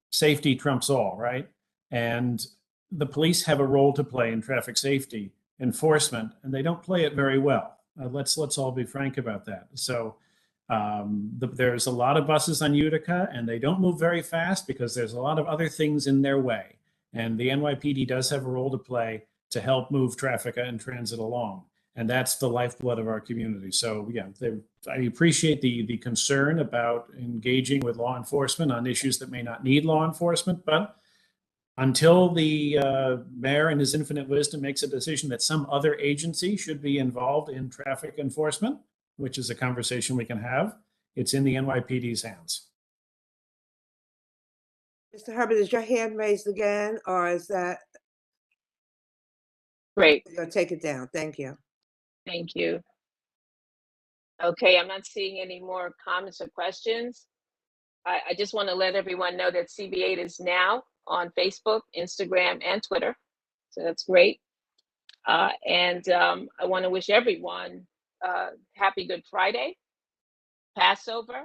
Safety trumps all, right? And the police have a role to play in traffic safety enforcement, and they don't play it very well. Let's all be frank about that. So there's a lot of buses on Utica, and they don't move very fast because there's a lot of other things in their way. And the NYPD does have a role to play to help move traffic and transit along. And that's the lifeblood of our community. So yeah, I appreciate the concern about engaging with law enforcement on issues that may not need law enforcement, but until the mayor in his infinite wisdom makes a decision that some other agency should be involved in traffic enforcement, which is a conversation we can have, it's in the NYPD's hands. Mr. Herbert, is your hand raised again, or is that? Great. You'll take it down. Thank you. Thank you. Okay, I'm not seeing any more comments or questions. I just want to let everyone know that CB8 is now on Facebook, Instagram, and Twitter. So that's great. I want to wish everyone happy Good Friday, Passover,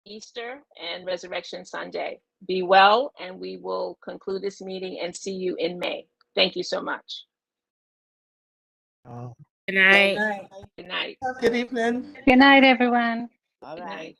Easter, and Resurrection Sunday. Be well, and we will conclude this meeting and see you in May. Thank you so much. Good night. Good night. Good evening. Good night, everyone. Good night.